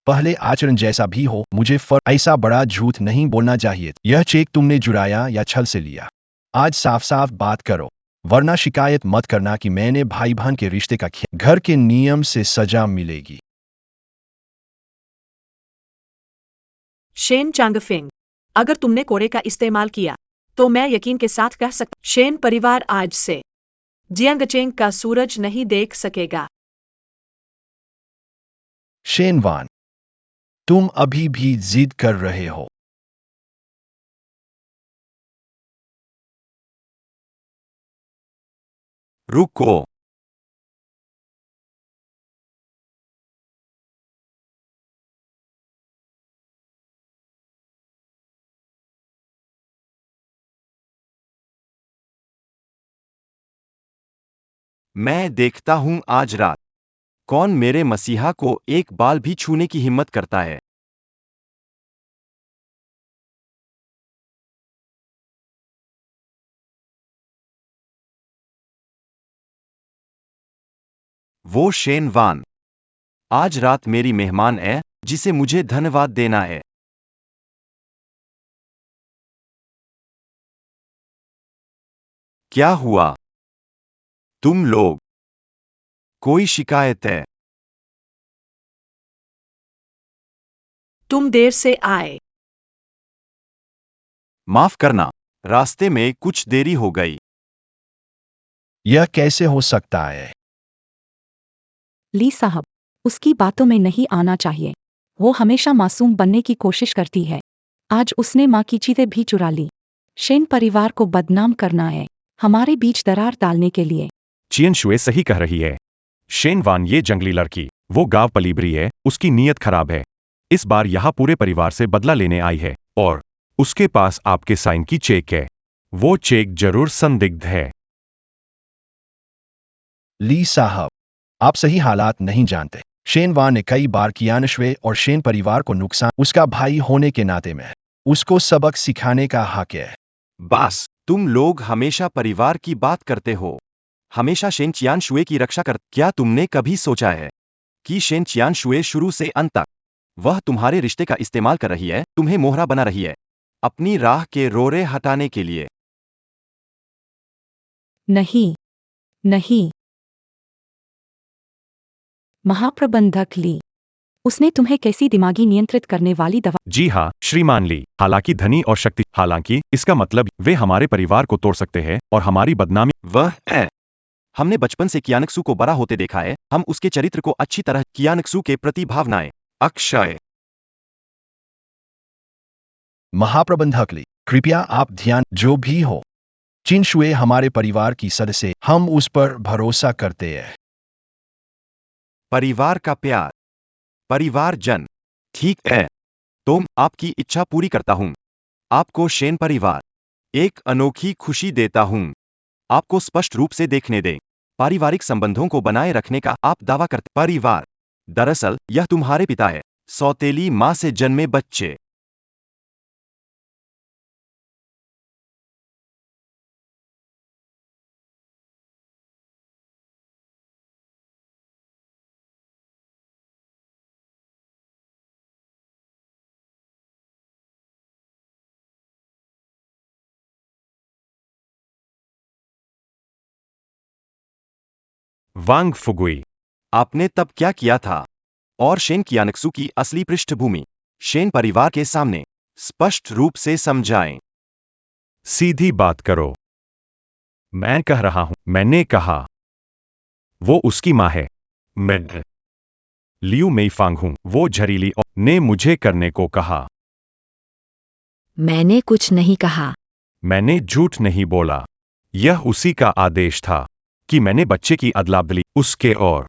पहले आचरण जैसा भी हो, मुझे ऐसा बड़ा झूठ नहीं बोलना चाहिए। यह चेक तुमने चुराया या छल से लिया? आज साफ साफ बात करो, वरना शिकायत मत करना कि मैंने भाई बहन के रिश्ते का किया। घर के नियम से सजा मिलेगी। शेन चांगफिंग, अगर तुमने कोड़े का इस्तेमाल किया तो मैं यकीन के साथ कह सकता, शेन परिवार आज से जियांगचेंग का सूरज नहीं देख सकेगा। शेन वान, तुम अभी भी जिद कर रहे हो। रुको। मैं देखता हूं आज रात कौन मेरे मसीहा को एक बाल भी छूने की हिम्मत करता है। वो शेन वान आज रात मेरी मेहमान है, जिसे मुझे धन्यवाद देना है। क्या हुआ तुम लोग? कोई शिकायत है? तुम देर से आए। माफ करना, रास्ते में कुछ देरी हो गई। यह कैसे हो सकता है? ली साहब, उसकी बातों में नहीं आना चाहिए। वो हमेशा मासूम बनने की कोशिश करती है। आज उसने माँ की चीजें भी चुरा ली। शेन परिवार को बदनाम करना है, हमारे बीच दरार डालने के लिए। चियन शुए सही कह रही है। शेन वान ये जंगली लड़की, वो गांव पलीबरी है, उसकी नीयत खराब है। इस बार यहाँ पूरे परिवार से बदला लेने आई है और उसके पास आपके साइन की चेक है। वो चेक जरूर संदिग्ध है। ली साहब, आप सही हालात नहीं जानते। शेन वान ने कई बार कियानश्वे और शेन परिवार को नुकसान, उसका भाई होने के नाते में उसको सबक सिखाने का हक है। बस, तुम लोग हमेशा परिवार की बात करते हो, हमेशा शेन चियान शुए की रक्षा कर। क्या तुमने कभी सोचा है कि शेन चियान शुए शुरू से अंत तक वह तुम्हारे रिश्ते का इस्तेमाल कर रही है, तुम्हें मोहरा बना रही है, अपनी राह के रोरे हटाने के लिए? नहीं, नहीं। महाप्रबंधक ली, उसने तुम्हें कैसी दिमागी नियंत्रित करने वाली दवा? जी हाँ, श्रीमान ली, हालांकि धनी और शक्ति, हालांकि इसका मतलब वे हमारे परिवार को तोड़ सकते हैं और हमारी बदनामी। वह है, हमने बचपन से कियानक्सू को बड़ा होते देखा है, हम उसके चरित्र को अच्छी तरह। कियानक्सू के प्रति भावनाएं। अक्षय। महाप्रबंधक ली, कृपया आप ध्यान, जो भी हो, चिनशुए हमारे परिवार की सदस्य, हम उस पर भरोसा करते हैं। परिवार का प्यार, परिवार जन। ठीक है, तो आपकी इच्छा पूरी करता हूं। आपको शेन परिवार एक अनोखी खुशी देता हूं। आपको स्पष्ट रूप से देखने दें, पारिवारिक संबंधों को बनाए रखने का आप दावा करते। परिवार, दरअसल यह तुम्हारे पिता है, सौतेली मां से जन्मे बच्चे। वांग फुगुई। आपने तब क्या किया था? और शेन कियानक्सू की असली पृष्ठभूमि शेन परिवार के सामने स्पष्ट रूप से समझाएं। सीधी बात करो। मैं कह रहा हूं, मैंने कहा वो उसकी मां है। मैं लियू मेईफांग हूं, वो झरीली और ने मुझे करने को कहा। मैंने कुछ नहीं कहा। मैंने झूठ नहीं बोला। यह उसी का आदेश था कि मैंने बच्चे की अदला-बदली उसके और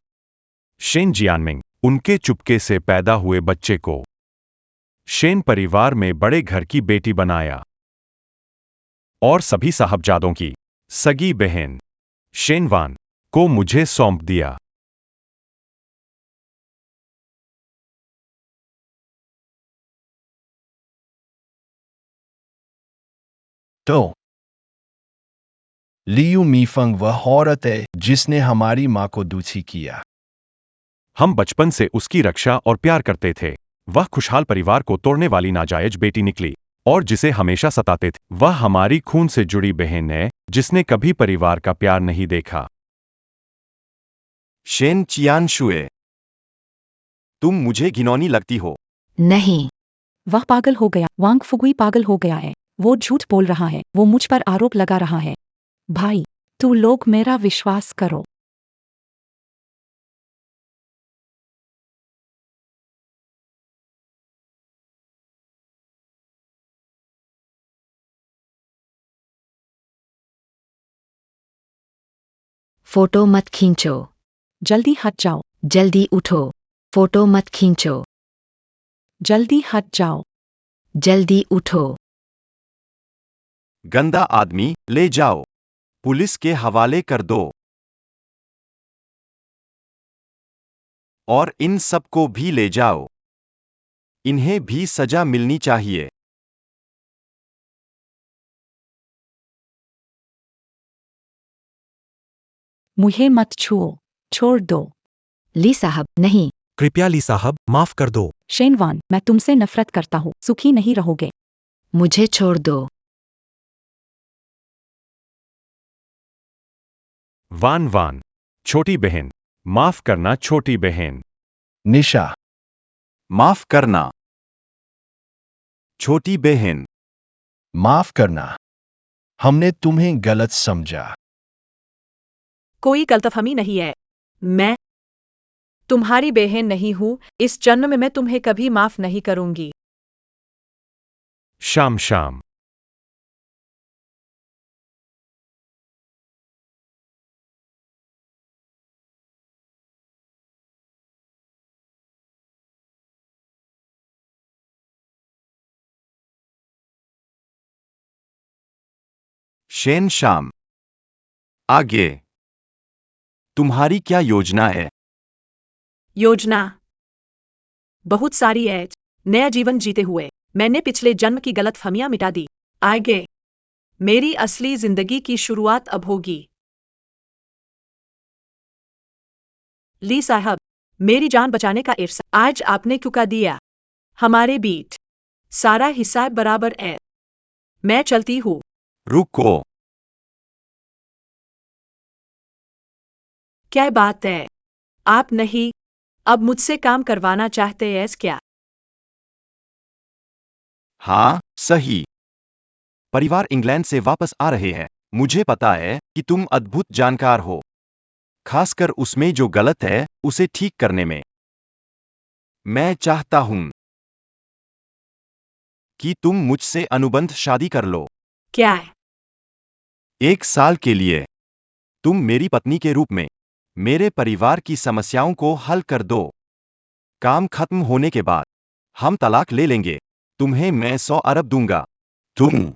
शेन जियानमिंग, उनके चुपके से पैदा हुए बच्चे को शेन परिवार में बड़े घर की बेटी बनाया और सभी साहबजादों की सगी बहन शेन वान को मुझे सौंप दिया। तो लियू मीफंग वह औरत है जिसने हमारी माँ को दुखी किया। हम बचपन से उसकी रक्षा और प्यार करते थे। वह खुशहाल परिवार को तोड़ने वाली नाजायज बेटी निकली और जिसे हमेशा सताते थे। वह हमारी खून से जुड़ी बहन है जिसने कभी परिवार का प्यार नहीं देखा। शेन चियान शुए, तुम मुझे घिनौनी लगती हो। नहीं, वह पागल हो गया। वांग फुगुई पागल हो गया है। वो झूठ बोल रहा है। वो मुझ पर आरोप लगा रहा है। भाई, तू लोग मेरा विश्वास करो। फोटो मत खींचो। जल्दी हट जाओ। जल्दी उठो। फोटो मत खींचो। जल्दी हट जाओ। जल्दी उठो। गंदा आदमी, ले जाओ। पुलिस के हवाले कर दो। और इन सबको भी ले जाओ। इन्हें भी सजा मिलनी चाहिए। मुझे मत छुओ। छोड़ दो। ली साहब, नहीं। कृपया ली साहब, माफ कर दो। शेनवान, मैं तुमसे नफरत करता हूँ। सुखी नहीं रहोगे। मुझे छोड़ दो। वान वान, छोटी बहन, माफ करना छोटी बहन। निशा, माफ करना छोटी बहन। माफ करना। हमने तुम्हें गलत समझा। कोई गलतफहमी नहीं है। मैं तुम्हारी बहन नहीं हूं। इस जन्म में मैं तुम्हें कभी माफ नहीं करूंगी। शाम शाम। शेन शाम। आगे तुम्हारी क्या योजना है? योजना बहुत सारी है। नया जीवन जीते हुए मैंने पिछले जन्म की गलतफहमियां मिटा दी। आगे मेरी असली जिंदगी की शुरुआत अब होगी। ली साहब, मेरी जान बचाने का इर्सा आज आपने चुका दिया। हमारे बीच सारा हिसाब बराबर है। मैं चलती हूँ। रुको। क्या बात है? आप नहीं अब मुझसे काम करवाना चाहते हैं क्या? हाँ, सही। परिवार इंग्लैंड से वापस आ रहे हैं। मुझे पता है कि तुम अद्भुत जानकार हो, खासकर उसमें जो गलत है उसे ठीक करने में। मैं चाहता हूं कि तुम मुझसे अनुबंध शादी कर लो। क्या है? 1 साल के लिए तुम मेरी पत्नी के रूप में मेरे परिवार की समस्याओं को हल कर दो। काम खत्म होने के बाद हम तलाक ले लेंगे। तुम्हें मैं 100 अरब दूंगा। तुम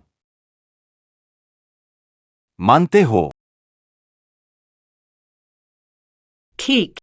मानते हो? ठीक